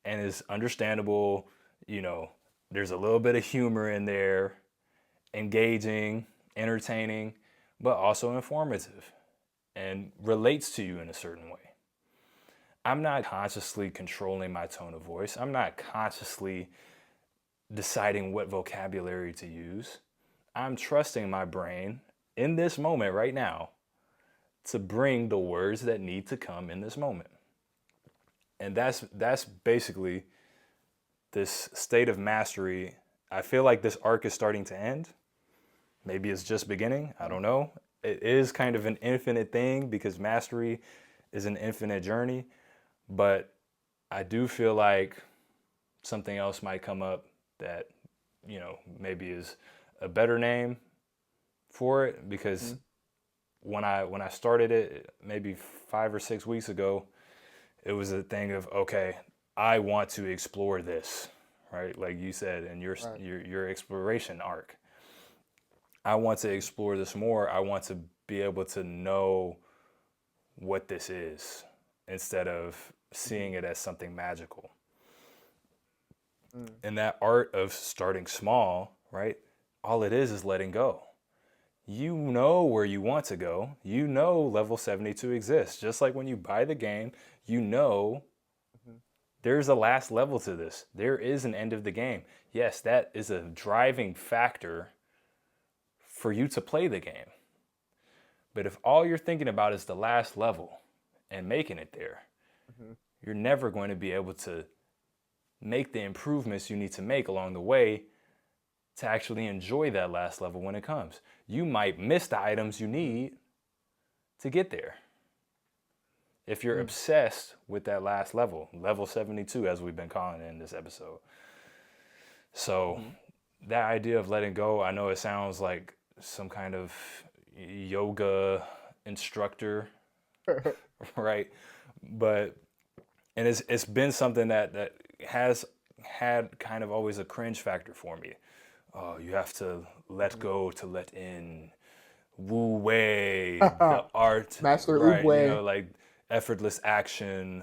and is understandable. There's a little bit of humor in there, engaging, entertaining, but also informative, and relates to you in a certain way. I'm not consciously controlling my tone of voice. I'm not consciously deciding what vocabulary to use. I'm trusting my brain in this moment right now to bring the words that need to come in this moment. And that's basically this state of mastery. I feel like this arc is starting to end. Maybe it's just beginning. I don't know. It is kind of an infinite thing because mastery is an infinite journey. But I do feel like something else might come up that, maybe is a better name for it, because when I started it maybe 5 or 6 weeks ago, it was a thing of, okay, I want to explore this, right? Like you said in your exploration arc. I want to explore this more. I want to be able to know what this is instead of seeing it as something magical. And that art of starting small, right? All it is letting go. you know where you want to go. You know level 72 exists. Just like when you buy the game, you know Mhm. there's a last level to this. There is an end of the game. Yes, that is a driving factor for you to play the game. But if all you're thinking about is the last level and making it there, Mhm. you're never going to be able to make the improvements you need to make along the way to actually enjoy that last level when it comes. You might miss the items you need to get there. If you're Mm. obsessed with that last level, level 72, as we've been calling it in this episode. So, Mhm. that idea of letting go, I know it sounds like some kind of yoga instructor, right? But and it's been something that has had kind of always a cringe factor for me. Oh, you have to let Mhm. go to let in. Wu Wei, the art, Master right? You know, Oogway. like effortless action.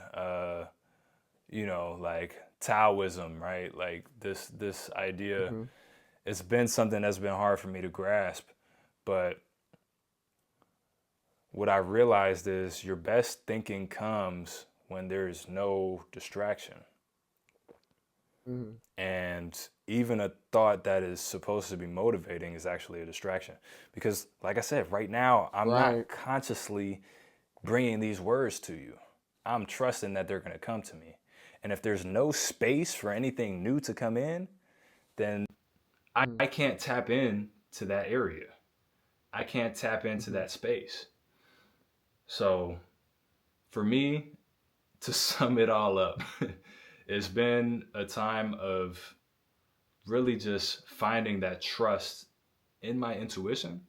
You know, like Taoism, right? Like this idea. Mhm. It's been something that's been hard for me to grasp, but what I realized is your best thinking comes when there's no distraction. Mhm. And even a thought that is supposed to be motivating is actually a distraction. Because, like I said, right now, I'm Right. not consciously bringing these words to you. I'm trusting that they're going to come to me. And if there's no space for anything new to come in, then Mm. I can't tap in to that area. I can't tap into Mhm. that space. So, for me, to sum it all up, it's been a time of really just finding that trust in my intuition,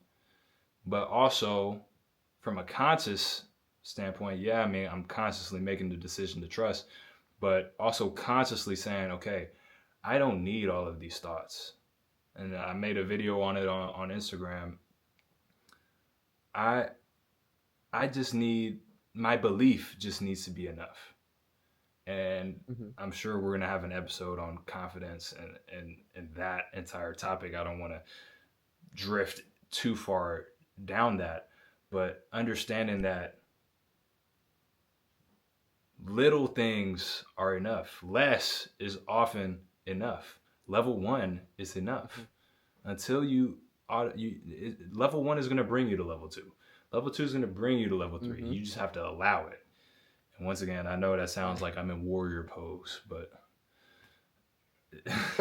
but also from a conscious standpoint, yeah, I mean, I'm consciously making the decision to trust, but also consciously saying, okay, I don't need all of these thoughts. And I made a video on it on Instagram. I I just need my belief just needs to be enough. And Mhm. I'm sure we're gonna have an episode on confidence and that entire topic. I don't want to drift too far down that, but understanding that little things are enough. Less is often enough. Level one is Mhm. enough. Until you, level one is going to bring you to level two. Level two is going to bring you to level three. Mhm. You just have to allow it. And once again, I know that sounds Right. like I'm in warrior pose, but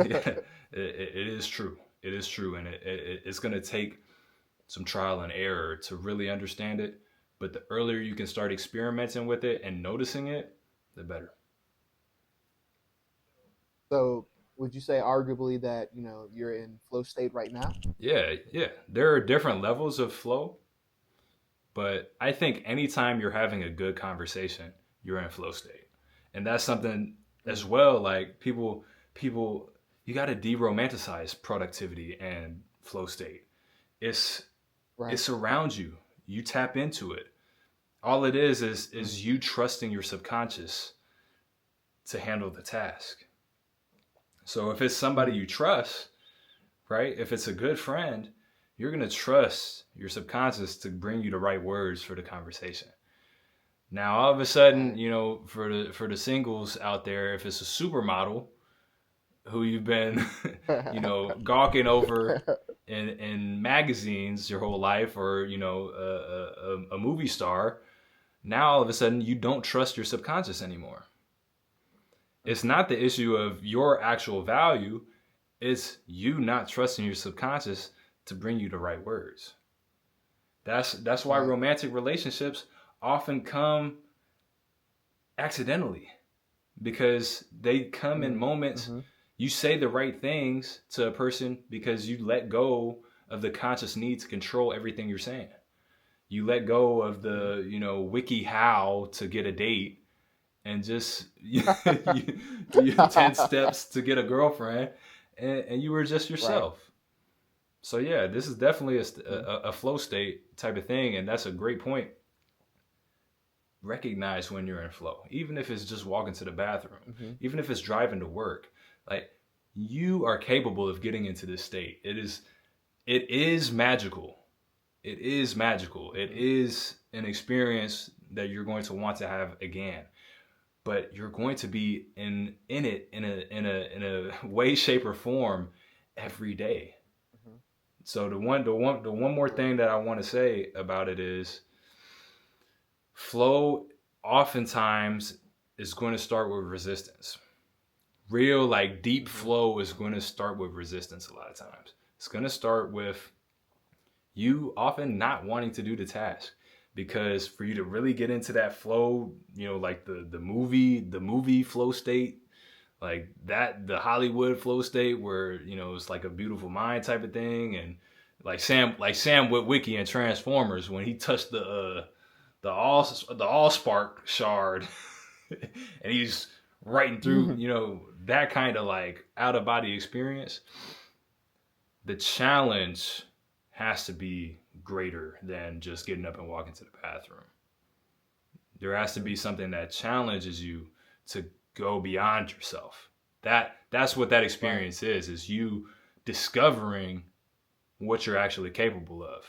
yeah, it is true. It is true. And it's going to take some trial and error to really understand it. But the earlier you can start experimenting with it and noticing it, the better. So, would you say arguably that you're in flow state right now? Yeah, yeah. There are different levels of flow, but I think anytime you're having a good conversation, you're in flow state. And that's something as Mm. well, like people you got to de-romanticize productivity and flow state. It's Right. it's around you. You tap into it. All it is Mm. you trusting your subconscious to handle the task. So if it's somebody Mm. you trust, right? If it's a good friend, you're going to trust your subconscious to bring you the right words for the conversation. Now, all of a sudden, Right. for the singles out there, if it's a supermodel who you've been, gawking over in magazines your whole life, or a movie star, now all of a sudden you don't trust your subconscious anymore. It's Mhm. not the issue of your actual value; it's you not trusting your subconscious to bring you the right words. That's why Right. romantic relationships often come accidentally, because they come in Mm. moments. Mhm. You say the right things to a person because you let go of the conscious need to control everything you're saying. You let go of Mhm. the wiki how to get a date, and just you do your 10 steps to get a girlfriend, and you were just Right. yourself. So yeah, this is definitely Mhm. a flow state type of thing, and that's a great point. Recognize when you're in flow, even if it's just walking to the bathroom, Mhm. even if it's driving to work. Like, you are capable of getting into this state. It is magical. it is magical. It is an experience that you're going to want to have again. But you're going to be in it in a way, shape, or form every day. Mm-hmm. So the one more thing that I want to say about it is flow oftentimes is going to start with resistance. Real like deep Mm-hmm. flow is going to start with resistance a lot of times. It's going to start with you often not wanting to do the task, because for you to really get into that flow, like the movie flow state, like that, the Hollywood flow state where it's like a beautiful mind type of thing. And like Sam Witwicky in Transformers, when he touched the all spark shard and he's writing through, that kind of like out of body experience. The challenge has to be greater than just getting up and walking to the bathroom. There has to be something that challenges you to go beyond yourself. That's what that experience is you discovering what you're actually capable of.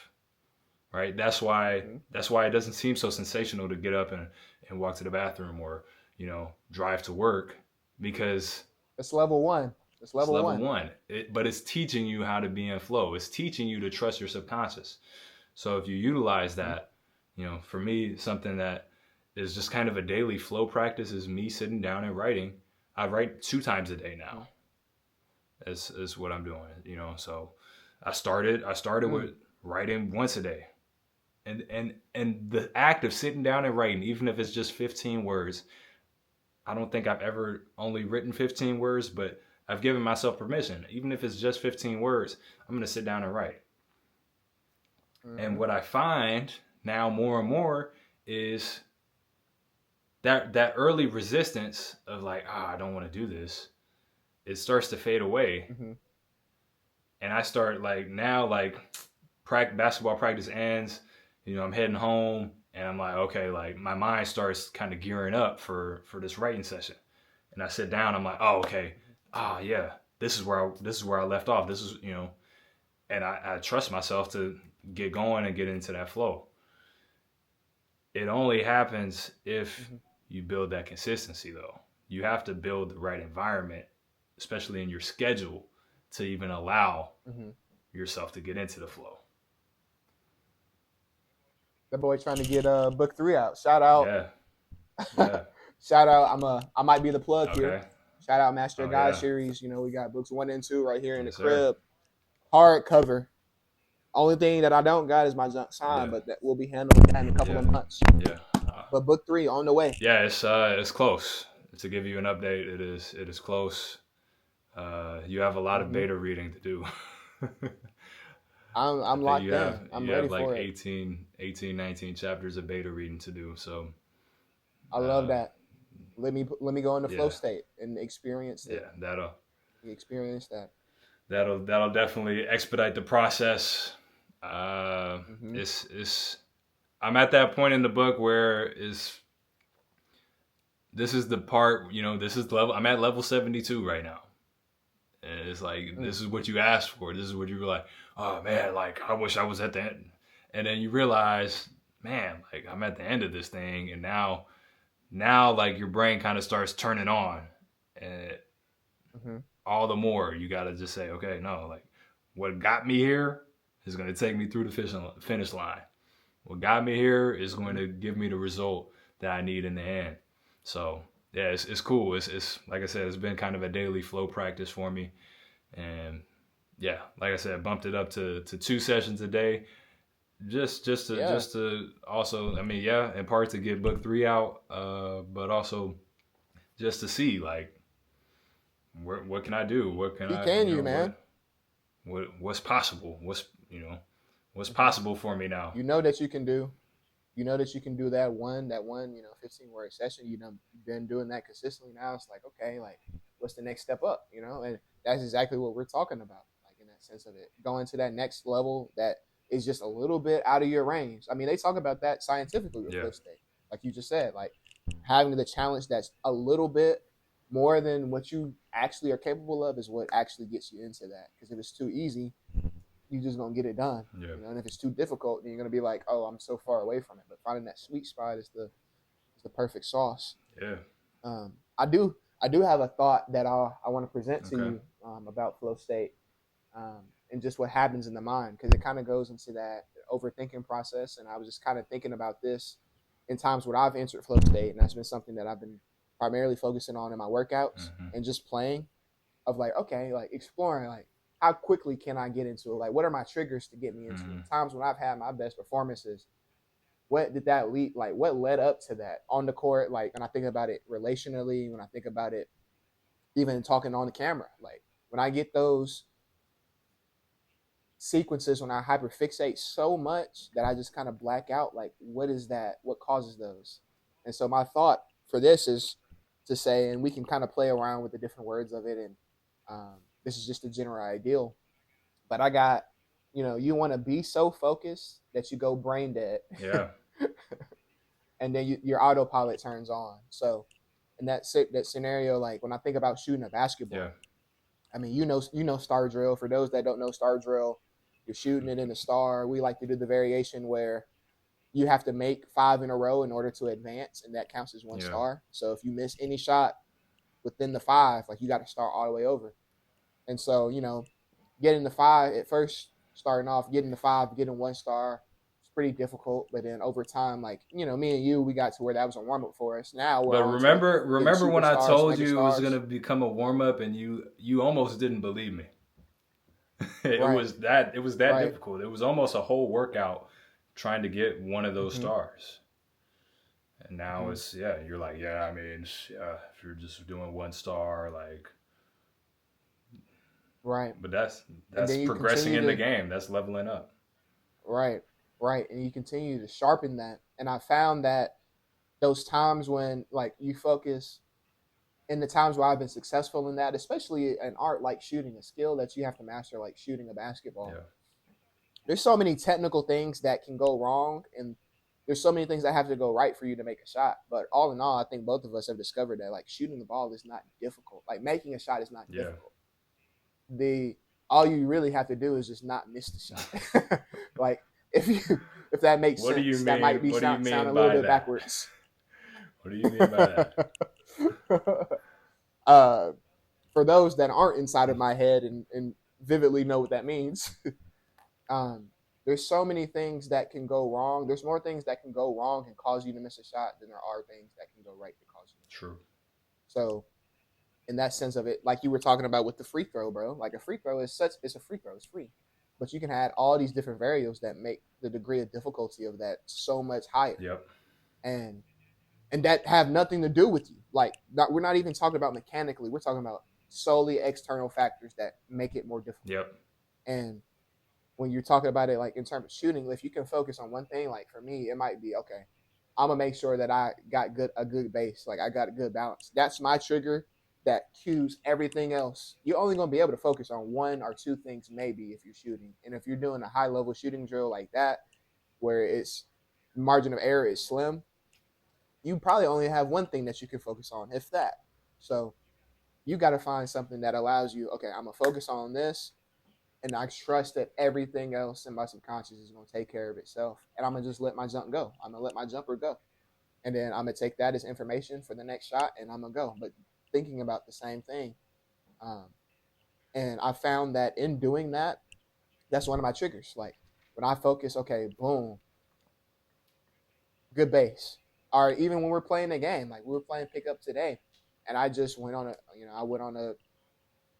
Right? That's why it doesn't seem so sensational to get up and walk to the bathroom, or, drive to work, because It's level one. It's it's level level one. one. But it's teaching you how to be in flow. It's teaching you to trust your subconscious. So if you utilize that, for me, something that is just kind of a daily flow practice is me sitting down and writing. I write 2 times a day now. Is what I'm doing, So I started with writing once a day. And the act of sitting down and writing, even if it's just 15 words, I don't think I've ever only written 15 words, but I've given myself permission. Even if it's just 15 words, I'm going to sit down and write. And what I find now more and more is that early resistance of like, I don't want to do this. It starts to fade away. And I start like now, like basketball practice ends, I'm heading home, and I'm like, okay, like my mind starts kind of gearing up for this writing session. And I sit down, I'm like, oh, okay. Yeah, this is where I left off. This is, and I trust myself to get going and get into that flow. It only happens if you build that consistency, though. You have to build the right environment, especially in your schedule, to even allow yourself to get into the flow. That boy trying to get book 3 out. Shout out. Yeah. Shout out. I might be the plug Okay. here. Shout out Master of God yeah. series. We got books 1 and 2 right here in the Yes, sir. crib. Hardcover. Only thing that I don't got is my junk sign, Yeah. but that will be handling that in a couple of months. Yeah. But book 3 on the way. Yeah, it's close. To give you an update, it is close. You have a lot of beta reading to do. I'm locked in. I'm ready like for it. 18, 19 chapters of beta reading to do. So I love that. Let me go in the flow state and experience it. Yeah, Experience that. That'll definitely expedite the process. It's I'm at that point in the book where this is the part, this is level. I'm at level 72 right now. And it's like, this is what you asked for. This is what you were like, oh man, like I wish I was at the end. And then you realize, man, like I'm at the end of this thing. And now like your brain kind of starts turning on. And all the more you got to just say, okay, no, like what got me here is going to take me through the finish line. What got me here is going to give me the result that I need in the end. So yeah, it's cool. It's like I said, it's been kind of a daily flow practice for me. And yeah, like I said, bumped it up to 2 sessions a day. Just to also, in part to get book 3 out, but also just to see like what can I do? What can man? What's possible? What's possible for me now? You know that you can do. You know that you can do that one 15-word session. You've been doing that consistently. Now it's like, okay, like what's the next step up? And that's exactly what we're talking about. Like in that sense of it, going to that next level that is just a little bit out of your range. They talk about that scientifically with flow state, like you just said, like having the challenge that's a little bit more than what you actually are capable of is what actually gets you into that. Because if it's too easy, you're just gonna get it done. Yeah. You know, and if it's too difficult, then you're gonna be like, oh, I'm so far away from it. But finding that sweet spot is the perfect sauce. Yeah. I do have a thought that I want to present to Okay. you about flow state and just what happens in the mind, because it kind of goes into that overthinking process. And I was just kind of thinking about this in times when I've entered flow state, and that's been something that I've been primarily focusing on in my workouts and just playing. Of like, okay, like exploring, like how quickly can I get into it? Like, what are my triggers to get me into it? Times when I've had my best performances, what did that lead? Like, what led up to that on the court? Like, when I think about it relationally, when I think about it, even talking on the camera, like when I get those sequences when I hyperfixate so much that I just kind of black out, like, what is that? What causes those? And so my thought for this is to say, and we can kind of play around with the different words of it, and this is just a general ideal, but I got, you want to be so focused that you go brain dead. Yeah. And then your autopilot turns on. So in that scenario, like when I think about shooting a basketball, Yeah. I mean, star drill. For those that don't know star drill, you're shooting it in a star. We like to do the variation where you have to make 5 in a row in order to advance, and that counts as one Yeah. star. So if you miss any shot within the 5, like you got to start all the way over. And so, getting the 5 at first, starting off, getting the 5, getting 1 star, it's pretty difficult. But then over time, like, me and you, we got to where that was a warm up for us. Now we're But on remember when I superstars, told you it was megastars. gonna become a warm up, and you almost didn't believe me. It Right. was that Right. difficult. It was almost a whole workout trying to get one of those Mhm. stars. And now Mhm. it's you're like, I mean, if you're just doing 1 star, like, Right. but And that's then you progressing continue in the to game. That's leveling up. right, right, and you continue to sharpen that. And I found that those times when like you focus, in the times where I've been successful in that, especially an art like shooting, a skill that you have to master, like shooting a basketball. Yeah. There's so many technical things that can go wrong, and there's so many things that have to go right for you to make a shot. But all in all, I think both of us have discovered that like shooting the ball is not difficult. Like making a shot is not Yeah. difficult. The All you really have to do is just not miss the shot. Like if that makes What do you sense, that might mean? be What do you sound mean a little by bit that? backwards. What do you mean by that? uh, for those that aren't inside of my head and vividly know what that means, um, there's so many things that can go wrong. There's more things that can go wrong and cause you to miss a shot than there are things that can go right to cause you to miss a True. shot. So in that sense of it, like you were talking about with the free throw, bro, like a free throw it's a free throw, it's free. But you can add all these different variables that make the degree of difficulty of that so much higher. Yep. And that have nothing to do with you. Like we're not even talking about mechanically. We're talking about solely external factors that make it more difficult. Yep. And when you're talking about it like in terms of shooting, if you can focus on one thing, like for me, it might be okay. I'm gonna make sure that I got a good base, like I got a good balance. That's my trigger that cues everything else. You're only gonna be able to focus on 1 or 2 things maybe if you're shooting, and if you're doing a high level shooting drill like that, where it's margin of error is slim, you probably only have 1 thing that you can focus on, if that. So you got to find something that allows you. Okay, I'm gonna focus on this, and I trust that everything else in my subconscious is going to take care of itself. And I'm going to just let my jump go. I'm going to let my jumper go. And then I'm going to take that as information for the next shot, and I'm going to go. But thinking about the same thing. Um, and I found that in doing that, that's one of my triggers. Like when I focus, okay, boom, good base. Or even when we're playing a game, like we were playing pickup today, and I just went on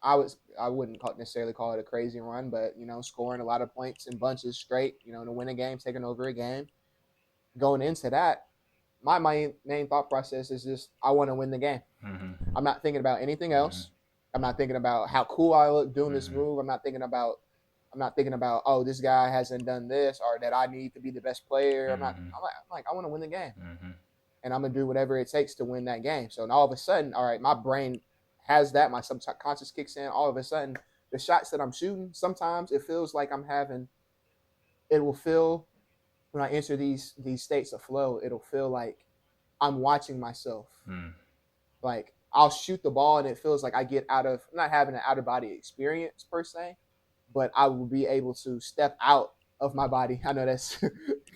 I wouldn't necessarily call it a crazy run, but scoring a lot of points in bunches straight, to win a game, taking over a game. Going into that, my main thought process is just I want to win the game. Mm-hmm. I'm not thinking about anything else. I'm not thinking about how cool I look doing this Mm-hmm. move. I'm not thinking about oh, this guy hasn't done this or that I need to be the best player. I'm like I want to win the game. Mm-hmm. And I'm gonna do whatever it takes to win that game. So all of a sudden, all right, my brain has that, my subconscious kicks in. All of a sudden, the shots that I'm shooting, sometimes it feels like it will feel when I enter these states of flow, it'll feel like I'm watching myself. Like I'll shoot the ball and it feels like I get I'm not having an out of body experience per se, but I will be able to step out of my body. I know that's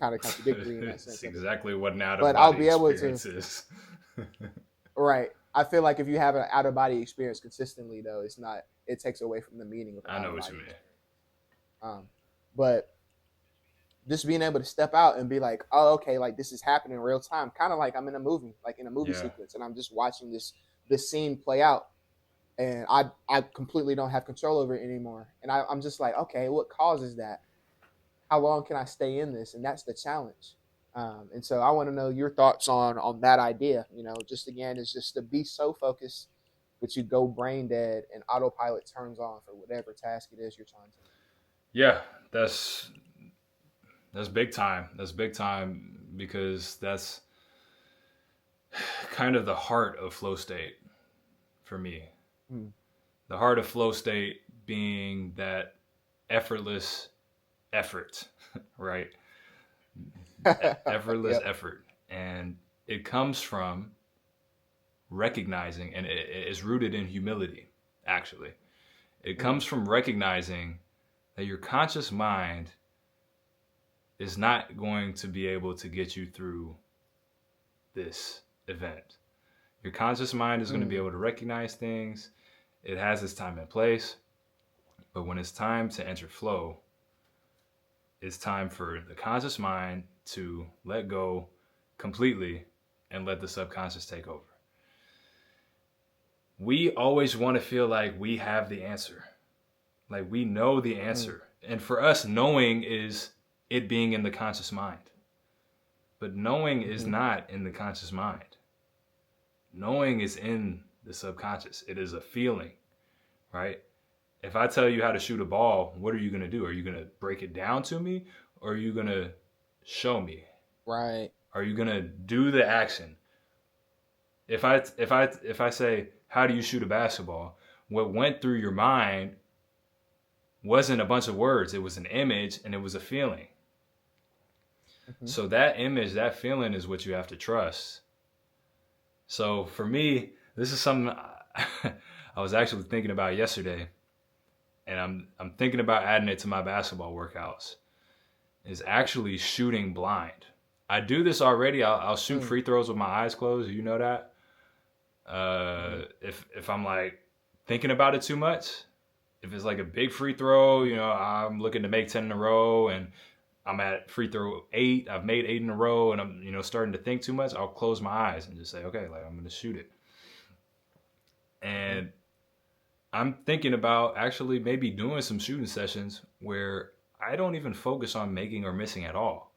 kind of contradictory in that It's sense, exactly what an out of but I'll body be able to. experience is. Right. I feel like if you have an out of body experience consistently, though, it's not. It takes away from the meaning of an I out know of what you body mean. experience. But just being able to step out and be like, oh, okay, like this is happening in real time, kind of like I'm in a movie, like in a movie Yeah. sequence, and I'm just watching this scene play out, and I completely don't have control over it anymore, and I'm just like, okay, what causes that? How long can I stay in this? And that's the challenge. And so I want to know your thoughts on that idea. You know, just again, it's just to be so focused, but you go brain dead, and autopilot turns on for whatever task it is you're trying to. Yeah, that's big time. That's big time because that's kind of the heart of flow state for me. Mm. The heart of flow state being that effortless effort, right? Effortless Yep. effort. And it comes from recognizing, and it is rooted in humility, actually. It Mm. comes from recognizing that your conscious mind is not going to be able to get you through this event. Your conscious mind is going to be Mm. able to recognize things. It has its time and place. But when it's time to enter flow, it's time for the conscious mind to let go completely and let the subconscious take over. We always want to feel like we have the answer, like we know the Mm. answer. And for us, knowing is it being in the conscious mind. But knowing is Mm-hmm. not in the conscious mind. Knowing is in the subconscious. It is a feeling, right? If I tell you how to shoot a ball, what are you going to do? Are you going to break it down to me, or are you going to show me? Right. Are you going to do the action? If I say, how do you shoot a basketball? What went through your mind wasn't a bunch of words. It was an image and it was a feeling. Mm-hmm. So that image, that feeling is what you have to trust. So for me, this is something I was actually thinking about yesterday, and I'm thinking about adding it to my basketball workouts. Is actually shooting blind. I do this already. I'll shoot Mm. free throws with my eyes closed. You know that. Mm-hmm. If I'm like thinking about it too much, if it's like a big free throw, you know, I'm looking to make 10 in a row, and I'm at free throw 8. I've made 8 in a row, and I'm, you know, starting to think too much. I'll close my eyes and just say, okay, like I'm gonna shoot it. Mm-hmm. And I'm thinking about actually maybe doing some shooting sessions where I don't even focus on making or missing at all,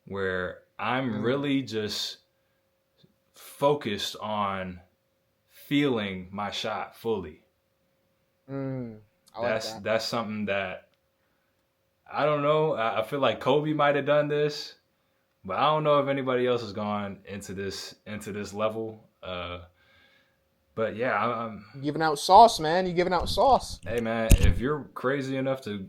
where I'm Mm. really just focused on feeling my shot fully. Mm. I like That's that. something that I don't know. I feel like Kobe might have done this, but I don't know if anybody else has gone into this level. But yeah, You giving out sauce, man. You giving out sauce. hey man, if you're crazy enough to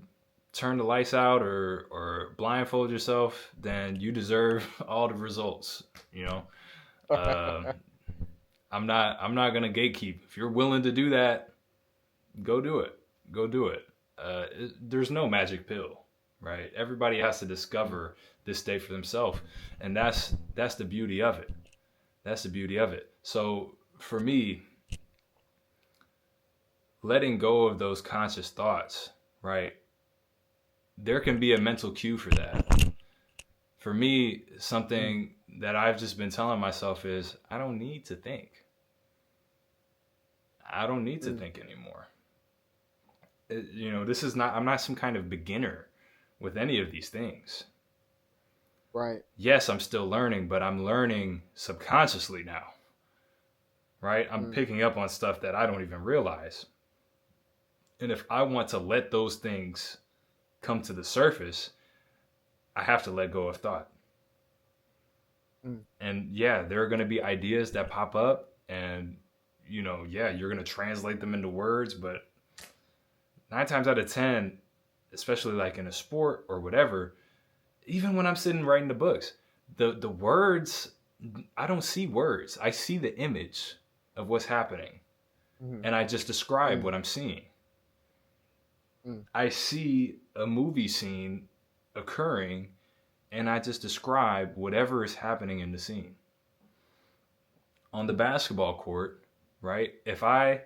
turn the lights out or blindfold yourself, then you deserve all the results. You know, um, I'm not gonna gatekeep. If you're willing to do that, go do it. Go do it. There's no magic pill, right? Everybody has to discover this state for themselves, and that's the beauty of it. That's the beauty of it. So for me, letting go of those conscious thoughts, right? There can be a mental cue for that. For me, Mm. something that I've just been telling myself is I don't need to think. I don't need to Mm. think anymore. You know, this is not, I'm not some kind of beginner with any of these things. Right. Yes, I'm still learning, but I'm learning subconsciously now, right? I'm Mm. picking up on stuff that I don't even realize. And if I want to let those things come to the surface, I have to let go of thought. Mm. And yeah, there are going to be ideas that pop up, and you know, yeah, you're going to translate them into words, but 9 times out of 10, especially like in a sport or whatever, even when I'm sitting writing the books, the words, I don't see words. I see the image of what's happening, Mm. and I just describe Mm. what I'm seeing. I see a movie scene occurring and I just describe whatever is happening in the scene. On the basketball court, right? If I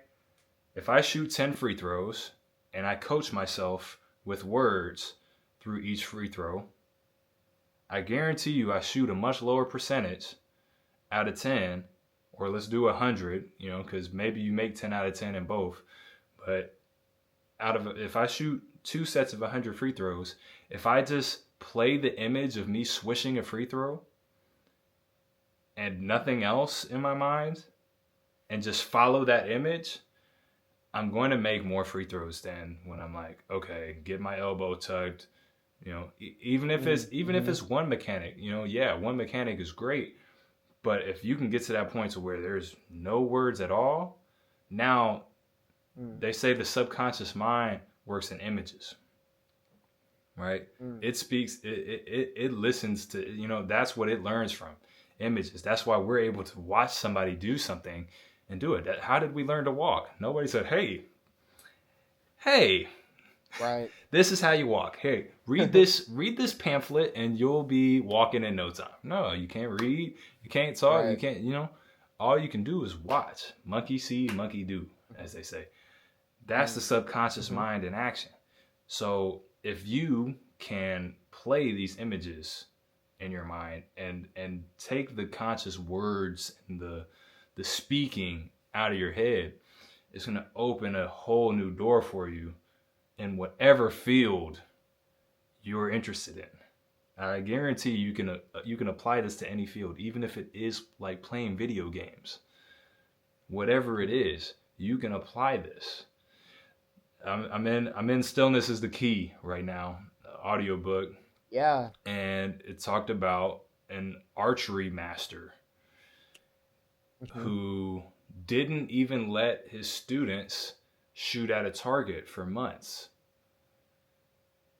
shoot 10 free throws and I coach myself with words through each free throw, I guarantee you I shoot a much lower percentage out of 10, or let's do 100, because maybe you make 10 out of 10 in both. But if I shoot 2 sets of 100 free throws, if I just play the image of me swishing a free throw and nothing else in my mind and just follow that image, I'm going to make more free throws than when I'm like, okay, get my elbow tugged, even if it's one mechanic, one mechanic is great. But if you can get to that point to where there's no words at all, now they say the subconscious mind works in images, right? It speaks, it listens to, that's what it learns from, images. That's why we're able to watch somebody do something and do it. How did we learn to walk? Nobody said, hey, right, this is how you walk. Hey, read this pamphlet and you'll be walking in no time. No, you can't read, you can't talk, right. you can't, all you can do is watch. Monkey see, monkey do, as they say. That's the subconscious mind in action. So if you can play these images in your mind and take the conscious words and the speaking out of your head, it's going to open a whole new door for you in whatever field you're interested in. I guarantee you can apply this to any field, even if it is like playing video games. Whatever it is, you can apply this. I'm in Stillness is the Key right now, audiobook. Yeah. And it talked about an archery master who didn't even let his students shoot at a target for months.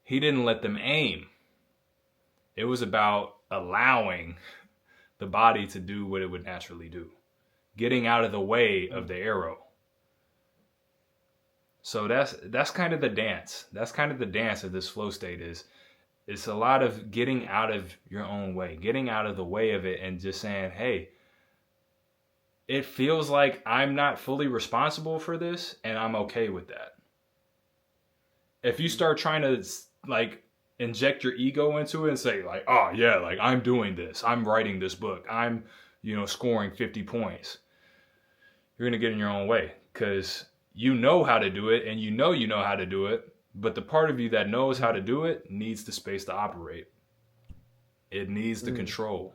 He didn't let them aim. It was about allowing the body to do what it would naturally do, getting out of the way of the arrow. So that's kind of the dance. That's kind of the dance of this flow state is. It's a lot of getting out of your own way, getting out of the way of it and just saying, hey, it feels like I'm not fully responsible for this and I'm okay with that. If you start trying to like inject your ego into it and say like, oh yeah, like I'm doing this, I'm writing this book, I'm, scoring 50 points, you're going to get in your own way because you know how to do it and you know how to do it. But the part of you that knows how to do it needs the space to operate. It needs the control.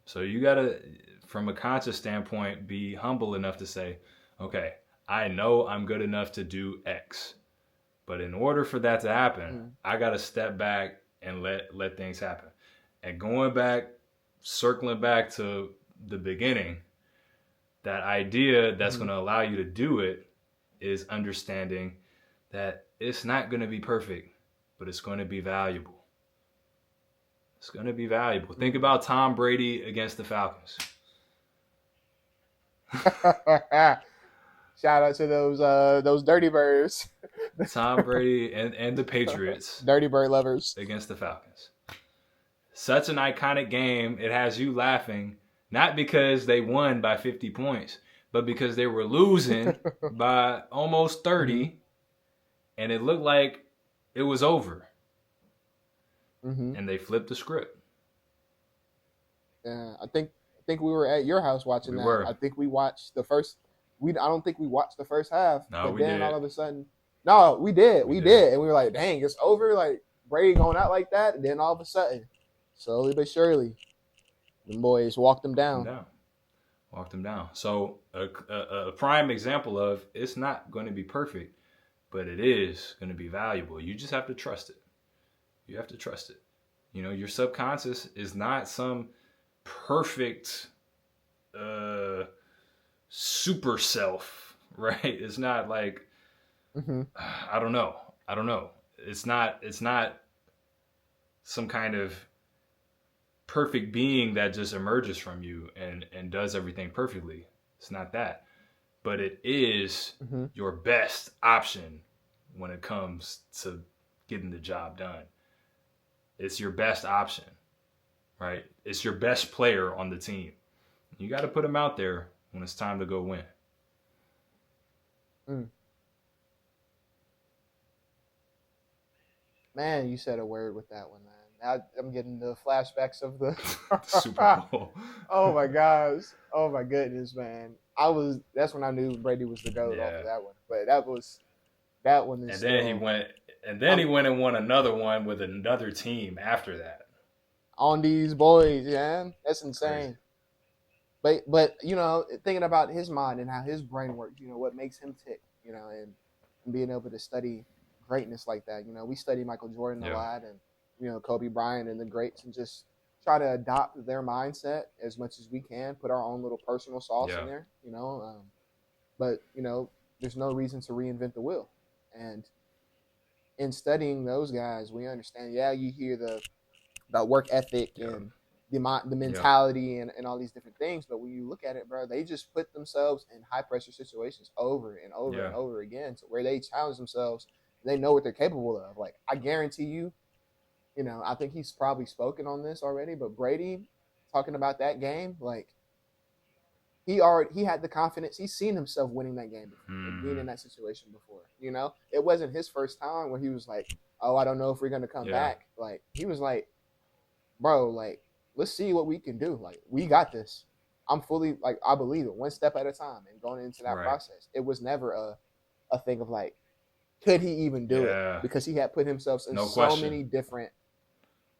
So you got to, from a conscious standpoint, be humble enough to say, okay, I know I'm good enough to do X. But in order for that to happen, I got to step back and let things happen. And going back, circling back to the beginning, that idea that's going to allow you to do it is understanding that it's not going to be perfect, but it's going to be valuable. It's going to be valuable. Think about Tom Brady against the Falcons. Shout out to those Dirty Birds. Tom Brady and the Patriots. Dirty Bird lovers. Against the Falcons. Such an iconic game. It has you laughing, not because they won by 50 points, but because they were losing by almost 30. And it looked like it was over. And they flipped the script. Yeah, I think we were at your house watching that. Were. I think we watched the first. I don't think we watched the first half. No, but we then did. all of a sudden, no, we did. We did, and we were like, "Dang, it's over!" Like Brady going out like that, and then all of a sudden, slowly but surely, the boys walked them down. Walked them down. So a prime example of it's not going to be perfect, but it is going to be valuable. You just have to trust it. You have to trust it. Your subconscious is not some perfect super self, right? It's not like I don't know. It's not some kind of perfect being that just emerges from you and does everything perfectly. It's not that. But it is your best option when it comes to getting the job done. It's your best option, right? It's your best player on the team. You got to put him out there when it's time to go win. Mm. Man, you said a word with that one, man. Now I'm getting the flashbacks of the Super Bowl. Oh my gosh. Oh my goodness, man. That's when I knew Brady was the GOAT off of that one. But that one is And still, then he went and won another one with another team after that. On these boys, yeah. That's insane. Crazy. But thinking about his mind and how his brain works, what makes him tick, and being able to study greatness like that. We study Michael Jordan a lot, and Kobe Bryant and the greats, and just try to adopt their mindset as much as we can. Put our own little personal sauce in there, But there's no reason to reinvent the wheel. And in studying those guys, we understand. Yeah, you hear the work ethic and the mentality and all these different things. But when you look at it, bro, they just put themselves in high pressure situations over and over and over again, to where they challenge themselves. They know what they're capable of. Like, I guarantee you, I think he's probably spoken on this already, but Brady, talking about that game, like, he had the confidence. He's seen himself winning that game before, and being in that situation before. It wasn't his first time where he was like, "Oh, I don't know if we're gonna come back." Like, he was like, "Bro, like, let's see what we can do. Like, we got this." I'm fully, like, I believe it, one step at a time, and going into that process. It was never a thing of like, could he even do it? Because he had put himself in so many different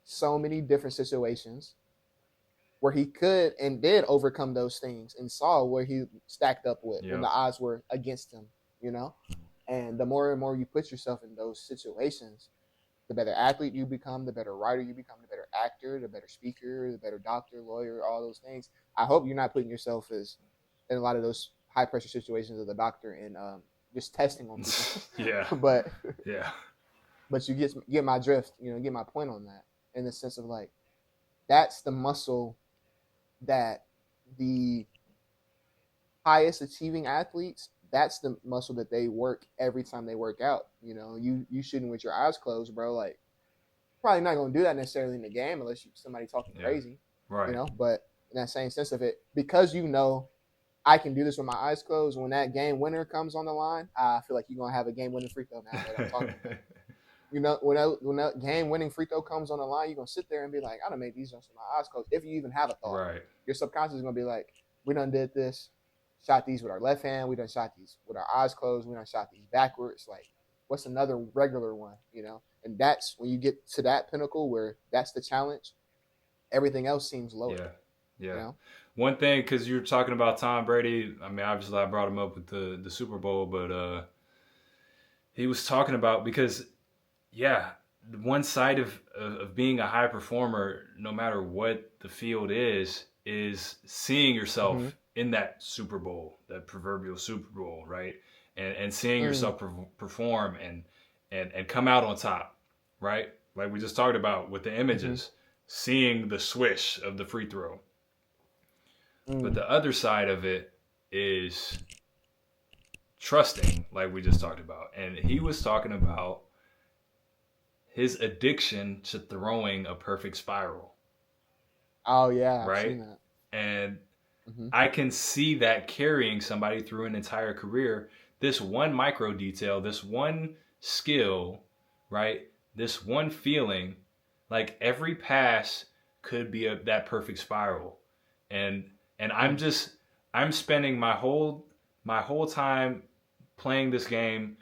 situations where he could and did overcome those things, and saw where he stacked up with when the odds were against him, And the more and more you put yourself in those situations, the better athlete you become, the better writer you become, the better actor, the better speaker, the better doctor, lawyer, all those things. I hope you're not putting yourself in a lot of those high pressure situations as a doctor and just testing on people. But you get my drift, get my point on that, in the sense of, like, that's the muscle that the highest achieving athletes, that's the muscle that they work every time they work out. You shooting with your eyes closed, bro. Like, probably not gonna do that necessarily in the game unless somebody talking crazy, right? But in that same sense of it, because I can do this with my eyes closed. When that game winner comes on the line, I feel like you're gonna have a game winning free throw now that I'm talking about. When that game winning free throw comes on the line, you're gonna sit there and be like, I done made these jumps with my eyes closed. If you even have a thought, your subconscious is gonna be like, we done did this, shot these with our left hand, we done shot these with our eyes closed, we done shot these backwards. Like, what's another regular one, And that's when you get to that pinnacle where that's the challenge. Everything else seems lower. Yeah. One thing, because you're talking about Tom Brady, I mean, obviously I brought him up with the Super Bowl, but he was talking about, because, one side of being a high performer, no matter what the field is seeing yourself in that Super Bowl, that proverbial Super Bowl, right? And seeing yourself perform and come out on top, right? Like we just talked about with the images, seeing the swish of the free throw. But the other side of it is trusting, like we just talked about. And he was talking about his addiction to throwing a perfect spiral. Oh, yeah. Right? I've seen that. And I can see that carrying somebody through an entire career. This one micro detail, this one skill, right? This one feeling, like every pass could be that perfect spiral. And I'm spending my whole time playing this game.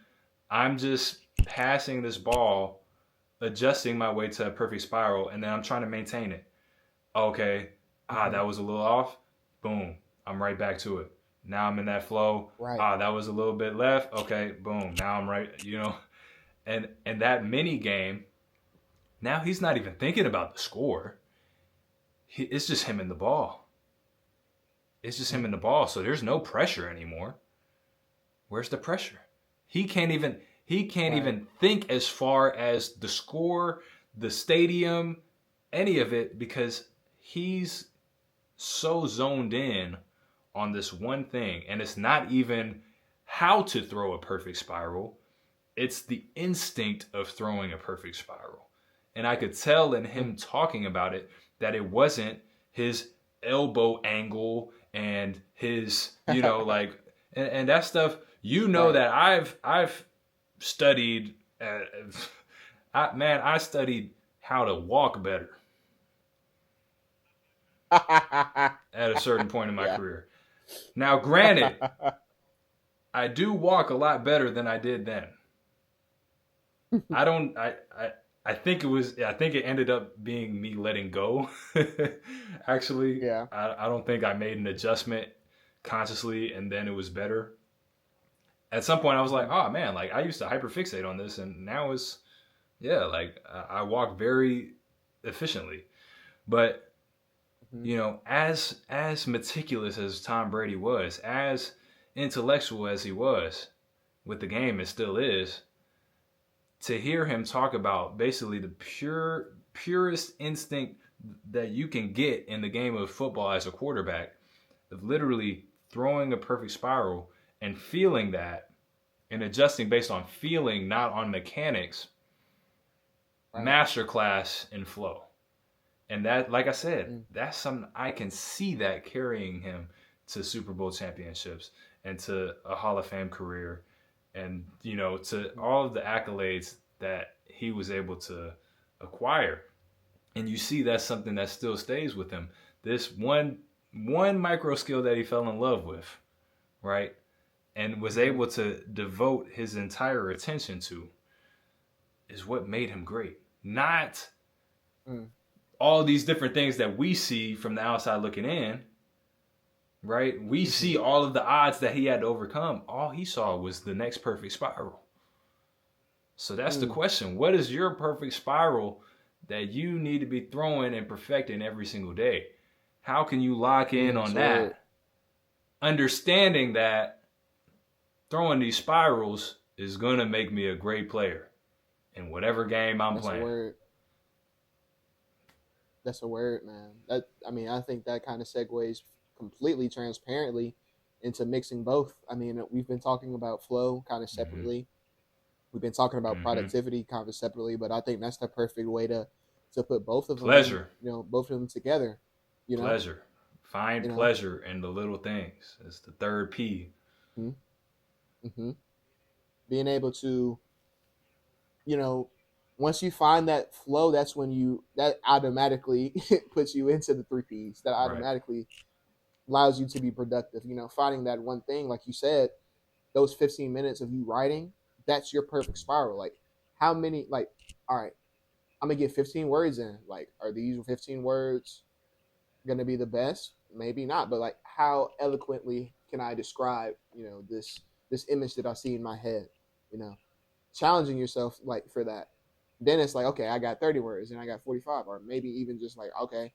I'm just passing this ball, adjusting my way to a perfect spiral, and then I'm trying to maintain it. Okay, that was a little off. Boom, I'm right back to it. Now I'm in that flow. Right. That was a little bit left. Okay, boom, now I'm right. And that mini game. Now he's not even thinking about the score. It's just him and the ball. It's just him and the ball. So there's no pressure anymore. Where's the pressure? He can't even think as far as the score, the stadium, any of it, because he's so zoned in on this one thing. And it's not even how to throw a perfect spiral. it's the instinct of throwing a perfect spiral. And I could tell in him talking about it that it wasn't his elbow angle and his, like, and that stuff, Right. that I've studied, I studied how to walk better at a certain point in my Yeah. career. Now, granted, I do walk a lot better than I did then. I don't. I think it ended up being me letting go. Actually, Yeah. I don't think I made an adjustment consciously, and then it was better. At some point, I was like, Mhm. oh man, like I used to hyperfixate on this, and now it's like I walk very efficiently. But Mhm. as meticulous as Tom Brady was, as intellectual as he was with the game, and still is, to hear him talk about basically the purest instinct that you can get in the game of football as a quarterback, of literally throwing a perfect spiral and feeling that and adjusting based on feeling, not on mechanics. Right. Masterclass in flow. And that, like I said, Mm. that's something I can see that carrying him to Super Bowl championships and to a Hall of Fame career, and to Mhm. all of the accolades that he was able to acquire. And you see that's something that still stays with him. This one micro skill that he fell in love with, right? And was Mhm. able to devote his entire attention to, is what made him great. Not Mm. all these different things that we see from the outside looking in, right? We Mhm. see all of the odds that he had to overcome. All he saw was the next perfect spiral. So that's the Mm. question. What is your perfect spiral that you need to be throwing and perfecting every single day? How can you lock in That's on a word. that? Understanding that throwing these spirals is going to make me a great player in whatever game I'm That's a playing. word. That's a word, man. That I mean, I think that kind of segues completely transparently into mixing both. I mean, we've been talking about flow kind of Mm-hmm. separately. We've been talking about Mm-hmm. productivity kind of separately, but I think that's the perfect way to put both of them, Pleasure. both of them together. You know, Pleasure. Find you know. pleasure in the little things. It's the third P. Mm-hmm. Mm-hmm. Being able to, you know, once you find that flow, that's when that automatically puts you into the three P's. That Right. automatically allows you to be productive. Finding that one thing, like you said, those 15 minutes of you writing, that's your perfect spiral. Like, how many, like, all right, I'm going to get 15 words in. Like, are these 15 words going to be the best? Maybe not, but like, how eloquently can I describe, this image that I see in my head, you know, challenging yourself like for that. Then it's like, okay, I got 30 words and I got 45, or maybe even just like, okay,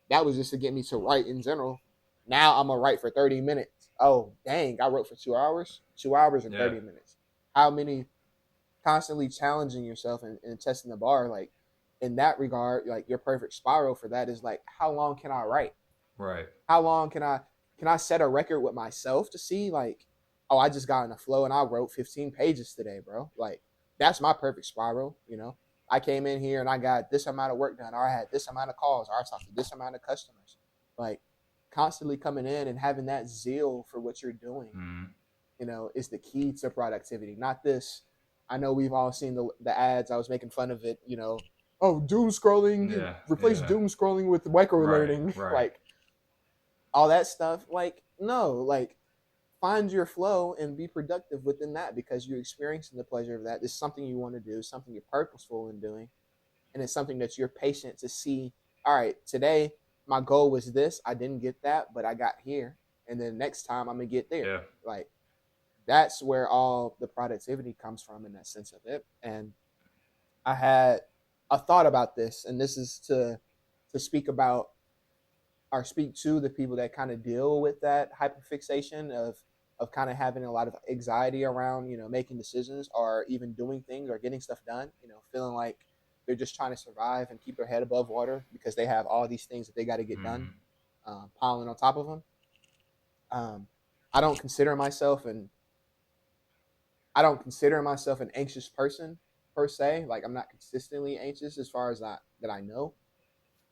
that was just to get me to write in general. Now I'm gonna write for 30 minutes. Oh dang, I wrote for 2 hours. 2 hours and Yeah. 30 minutes. How many constantly challenging yourself and testing the bar, like in that regard, like your perfect spiral for that is like, how long can I write? Right. How long can I set a record with myself to see like, oh, I just got in a flow and I wrote 15 pages today, bro. Like that's my perfect spiral. I came in here and I got this amount of work done, or I had this amount of calls, or I talked to this amount of customers. Like constantly coming in and having that zeal for what you're doing, Mm-hmm. is the key to productivity. Not this. I know we've all seen the ads. I was making fun of it. Oh, doom scrolling. Yeah. Replace Yeah. doom scrolling with micro Right. learning. Right. Like all that stuff. Like no, like find your flow and be productive within that because you're experiencing the pleasure of that. It's something you want to do, something you're purposeful in doing, and it's something that you're patient to see. All right, today my goal was this. I didn't get that, but I got here, and then next time I'm gonna get there. Yeah. Like that's where all the productivity comes from in that sense of it. And I had a thought about this, and this is to speak about or speak to the people that kind of deal with that hyperfixation of kind of having a lot of anxiety around making decisions or even doing things or getting stuff done, feeling like they're just trying to survive and keep their head above water because they have all these things that they got to get done, Mm-hmm. piling on top of them. um, I don't consider myself an I don't consider myself an anxious person per se. Like I'm not consistently anxious as far as I know.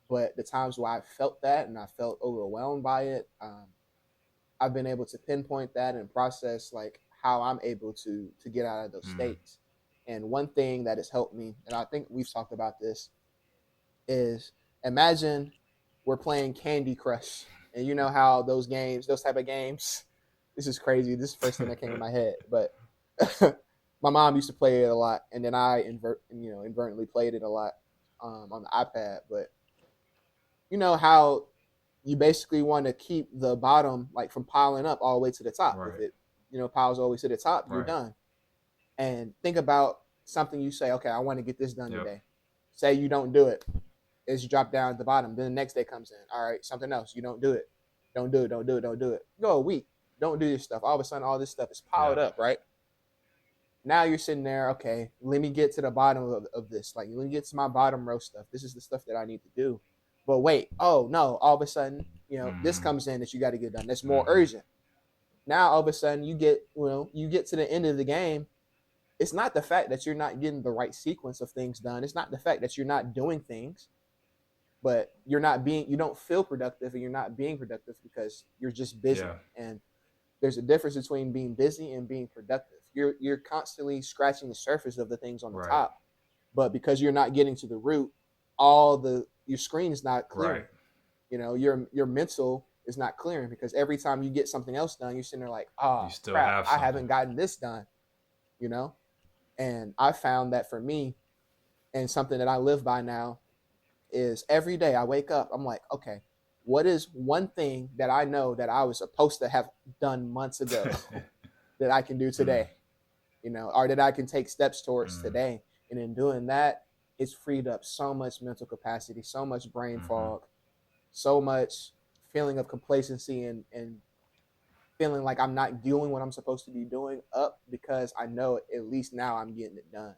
But the times where I felt that and I felt overwhelmed by it, I've been able to pinpoint that and process like how I'm able to get out of those Mm. states. And one thing that has helped me, and I think we've talked about this, is imagine we're playing Candy Crush, and you know how those games, those type of games, this is crazy. This is the first thing that came in my head, but my mom used to play it a lot, and then I inadvertently played it a lot on the iPad. But you know how you basically want to keep the bottom like from piling up all the way to the top. If Right. it piles all the way to the top, you're Right. done. And think about something you say, okay, I want to get this done Yep. today. Say you don't do it, is you drop down at the bottom. Then the next day comes in. All right, something else. You don't do it. Don't do it. Don't do it. Don't do it. Go a week. Don't do your stuff. All of a sudden, all this stuff is piled Yep. up, right? Now you're sitting there, okay, let me get to the bottom of this. Like, let me get to my bottom row stuff. This is the stuff that I need to do. But wait, oh no, all of a sudden, this Mm-hmm. comes in that you got to get done. That's more Mm-hmm. urgent. Now all of a sudden you get to the end of the game. It's not the fact that you're not getting the right sequence of things done. It's not the fact that you're not doing things, but you don't feel productive and you're not being productive because you're just busy. Yeah. And there's a difference between being busy and being productive. You're constantly scratching the surface of the things on the Right. top, but because you're not getting to the root, your screen is not clearing. Right. Your mental is not clearing because every time you get something else done, you're sitting there like, You ah, still crap, have I something. haven't gotten this done. You know, and I found that for me, and something that I live by now is every day I wake up, I'm like, okay, what is one thing that I know that I was supposed to have done months ago that I can do Mm. today, or that I can take steps towards Mm. today. And in doing that, it's freed up so much mental capacity, so much brain Mm-hmm. fog, so much feeling of complacency and feeling like I'm not doing what I'm supposed to be doing up because I know at least now I'm getting it done.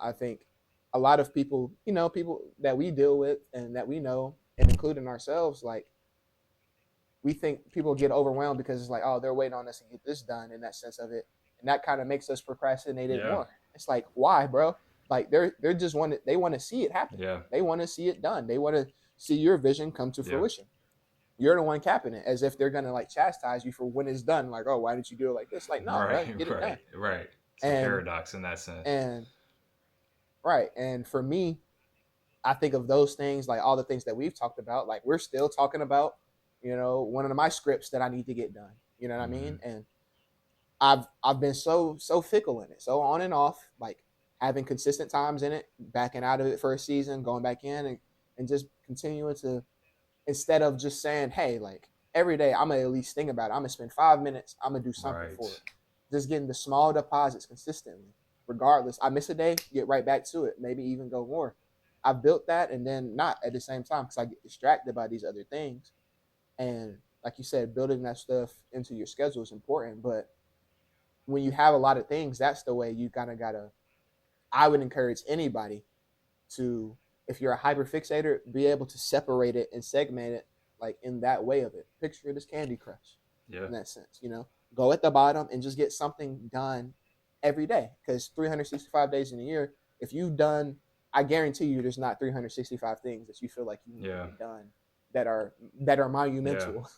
I think a lot of people, people that we deal with and that we know, and including ourselves, like we think people get overwhelmed because it's like, oh, they're waiting on us to get this done in that sense of it. And that kind of makes us procrastinate it Yeah. more. It's like, why, bro? Like they're just they want to see it happen. Yeah. They want to see it done. They want to see your vision come to Yeah. fruition. You're the one capping it as if they're gonna like chastise you for when it's done. Like, oh, why didn't you do it like this? Like, no, bro, Right. get it done. Right. Right. It's a And paradox in that sense. and right. And for me, I think of those things, like all the things that we've talked about, like we're still talking about, one of my scripts that I need to get done. You know what I Mm-hmm. mean? And I've been so fickle in it, so on and off, like having consistent times in it, backing out of it for a season, going back in and just continuing to, instead of just saying, hey, like every day I'm gonna at least think about it. I'm gonna spend 5 minutes, I'm gonna do something for Right. it. Just getting the small deposits consistently. Regardless, I miss a day, get right back to it, maybe even go more. I've built that and then not at the same time because I get distracted by these other things. And like you said, building that stuff into your schedule is important. But when you have a lot of things, that's the way you kind of gotta. I would encourage anybody to, if you're a hyper fixator, be able to separate it and segment it like in that way of it. Picture it as Candy Crush Yeah. in that sense. Go at the bottom and just get something done every day because 365 days in a year. If you've done, I guarantee you, there's not 365 things that you feel like you need to Yeah. get done that are Yeah. monumental,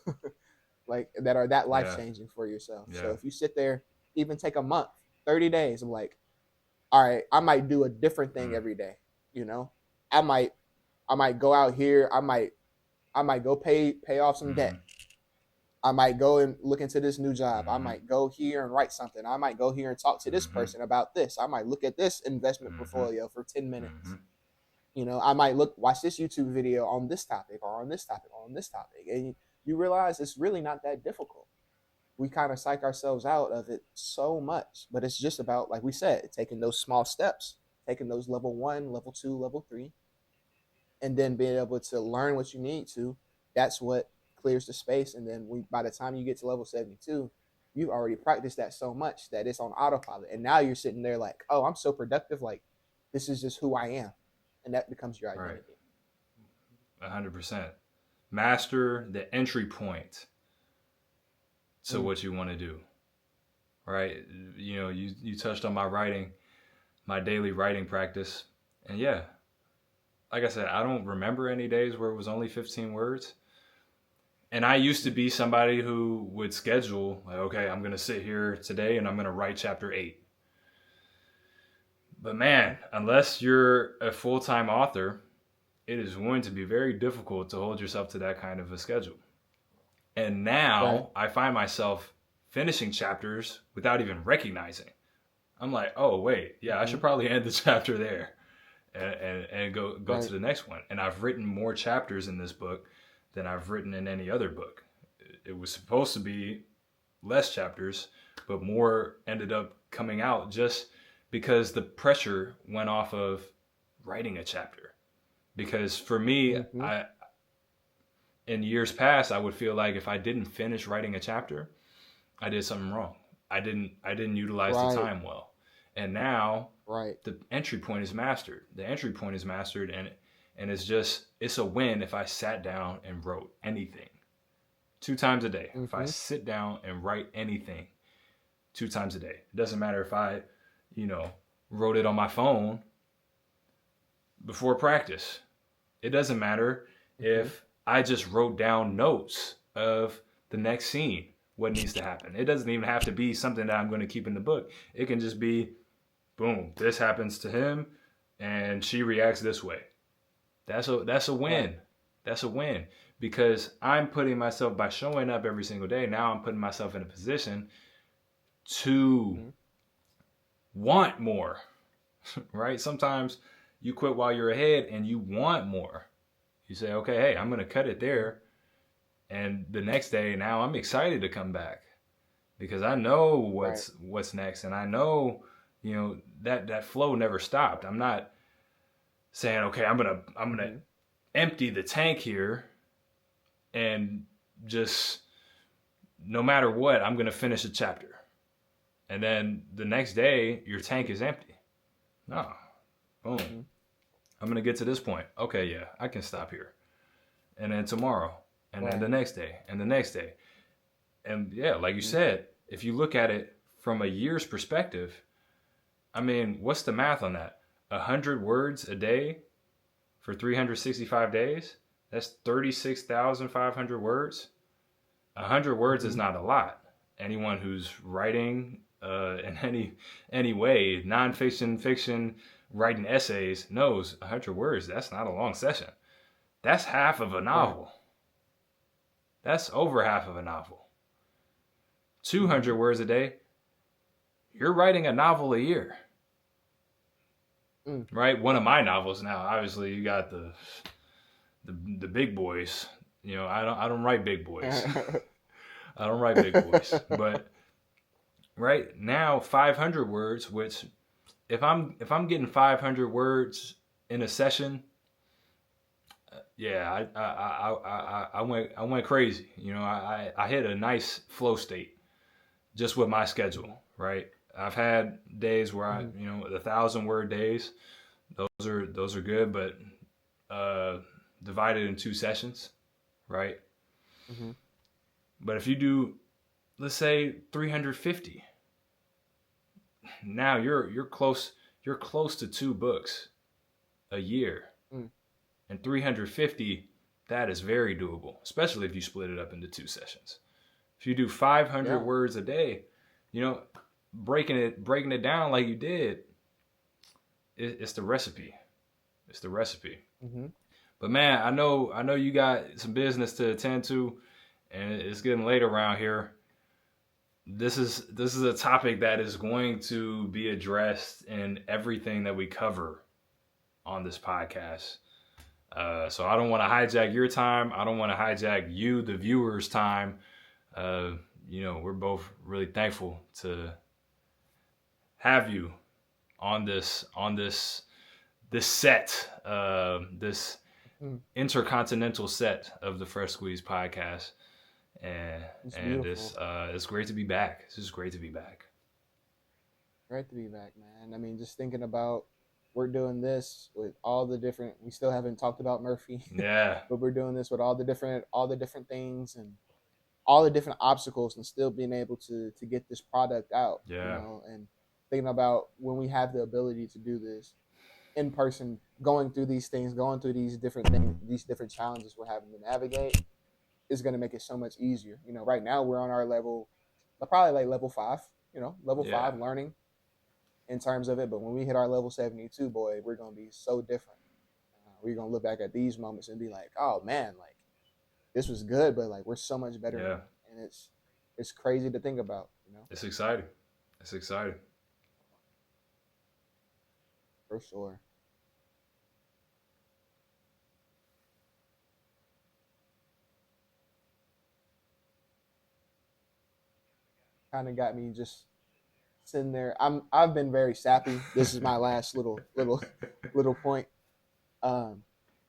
like that are that life Yeah. changing for yourself. So Yeah. if you sit there, even take a month, 30 days, I'm like, all right, I might do a different thing Mm. every day. You know, I might I might go out here. I might go pay off some Mm-hmm. debt. I might go and look into this new job. I Mm-hmm. might go here and write something. I might go here and talk to this Mm-hmm. person about this. I might look at this investment Mm-hmm. portfolio for 10 Mm-hmm. minutes. I might watch this YouTube video on this topic or on this topic or on this topic. And you realize it's really not that difficult. We kind of psych ourselves out of it so much, but it's just about, like we said, taking those small steps, taking those level 1, level 2, level 3, and then being able to learn what you need to. That's what clears the space. And then by the time you get to level 72, you've already practiced that so much that it's on autopilot. And now you're sitting there like, oh, I'm so productive. Like, this is just who I am. And that becomes your Right. identity. 100%. Master the entry point to Mm. what you want to do. right? You know, you touched on my daily writing practice. And yeah, like I said, I don't remember any days where it was only 15 words. And I used to be somebody who would schedule, like, okay, I'm going to sit here today and I'm going to write chapter 8. But man, unless you're a full time author, it is going to be very difficult to hold yourself to that kind of a schedule. And now I find myself finishing chapters without even recognizing. I'm like, oh, wait, yeah, I should probably end the chapter there and go to the next one. And I've written more chapters in this book than I've written in any other book. It was supposed to be less chapters, but more ended up coming out just because the pressure went off of writing a chapter. Because for me, in years past, I would feel like if I didn't finish writing a chapter, I did something wrong. I didn't utilize the time well. And now the entry point is mastered. The entry point is mastered, and it's a win if I sat down and wrote anything 2 times a day. If I sit down and write anything 2 times a day, it doesn't matter if I, wrote it on my phone before practice. It doesn't matter if I just wrote down notes of the next scene, what needs to happen. It doesn't even have to be something that I'm going to keep in the book. It can just be, boom, this happens to him and she reacts this way. That's a win. Right. That's a win because I'm putting myself, by showing up every single day, now I'm putting myself in a position to want more, right? Sometimes you quit while you're ahead and you want more. You say, okay, hey, I'm going to cut it there. And the next day, now I'm excited to come back because I know what's next. And I know, that flow never stopped. I'm not saying, okay, I'm going to empty the tank here and just, no matter what, I'm going to finish a chapter. And then the next day, your tank is empty. No. Boom. I'm going to get to this point. Okay, yeah, I can stop here. And then tomorrow. And then the next day. And the next day. And yeah, like you said, if you look at it from a year's perspective, I mean, what's the math on that? 100 words a day for 365 days? That's 36,500 words. 100 words is not a lot. Anyone who's writing in any way, nonfiction, fiction, writing essays, knows 100 words, that's not a long session. That's half of a novel. That's over half of a novel. 200 words a day, you're writing a novel a year. Right? One of my novels now, obviously you got the big boys. I don't write big boys. I don't write big boys. But right now 500 words, which if I'm getting 500 words in a session, I went crazy. I hit a nice flow state just with my schedule, right? I've had days where I, 1,000-word days. Those are good, but divided in 2 sessions, right? But if you do, let's say 350, now you're close to 2 books a year. And 350, that is very doable, especially if you split it up into 2 sessions. If you do 500 words a day, breaking it down like you did, it's the recipe. It's the recipe. But man, I know you got some business to attend to, and it's getting late around here. This is a topic that is going to be addressed in everything that we cover on this podcast. So I don't want to hijack your time. I don't want to hijack you, the viewers' time. We're both really thankful to have you on this set, this intercontinental set of the Fresh Squeeze podcast. And it's great to be back. It's just great to be back. Great to be back, man. I mean, just thinking about, we're doing this with all the different, we still haven't talked about Murphy. Yeah. But we're doing this with all the different things, and all the different obstacles and still being able to get this product out. Yeah. You know, and thinking about when we have the ability to do this in person, going through these things, going through these different things, these different challenges we're having to navigate, is going to make it so much easier. You know, right now we're on our level, probably like level 5. You know, level 5 learning in terms of it. But when we hit our level 72, boy, we're going to be so different. We're going to look back at these moments and be like, oh man, like this was good, but like we're so much better. Yeah. And it's crazy to think about, you know. It's exciting. It's exciting. For sure. Kind of got me just sitting there. I've been very sappy. This is my last little point.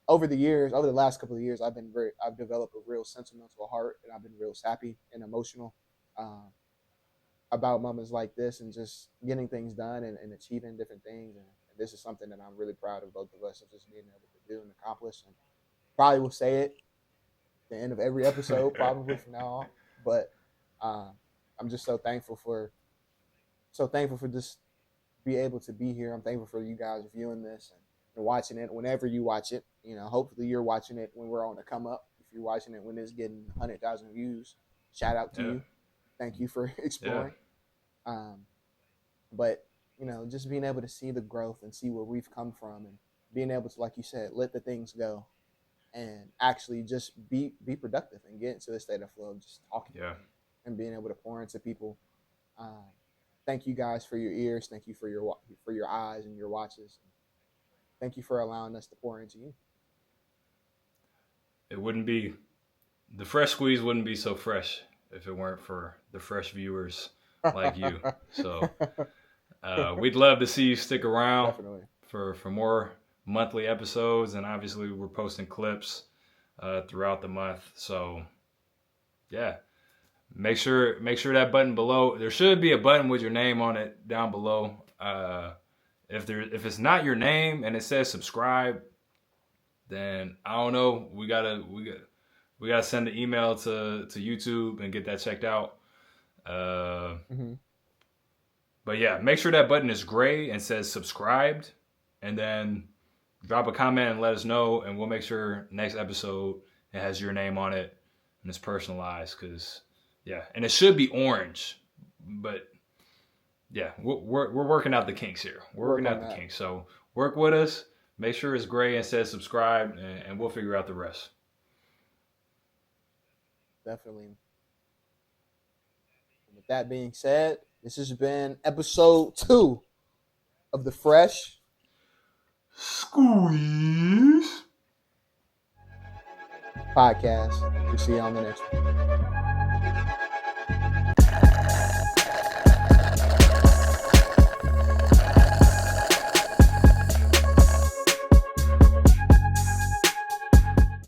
Over the last couple of years, I've developed a real sentimental heart, and I've been real sappy and emotional about moments like this and just getting things done and achieving different things. And this is something that I'm really proud of both of us of just being able to do and accomplish. And probably will say it at the end of every episode, probably from now on. But I'm just so thankful for just be able to be here. I'm thankful for you guys viewing this and watching it whenever you watch it. You know, hopefully you're watching it when we're on the come up. If you're watching it when it's getting 100,000 views, shout out to you. Thank you for exploring. But, you know, just being able to see the growth and see where we've come from and being able to, like you said, let the things go and actually just be productive and get into a state of flow of just talking and being able to pour into people. Thank you guys for your ears. Thank you for your eyes and your watches. Thank you for allowing us to pour into you. It wouldn't be, the Fresh Squeeze wouldn't be so fresh if it weren't for the fresh viewers like you. So we'd love to see you stick around for more monthly episodes. And obviously we're posting clips throughout the month. So yeah, make sure that button below, there should be a button with your name on it down below. If it's not your name and it says subscribe, then I don't know. We gotta send an email to YouTube and get that checked out. But yeah, make sure that button is gray and says subscribed, and then drop a comment and let us know, and we'll make sure next episode it has your name on it and it's personalized. Cause yeah, and it should be orange, but yeah, we're working out the kinks here. We're working out the kinks. So work with us. Make sure it's gray and says subscribe, and we'll figure out the rest. Definitely. With that being said, this has been episode 2 of the Fresh Squeeze podcast. We'll see you on the next one.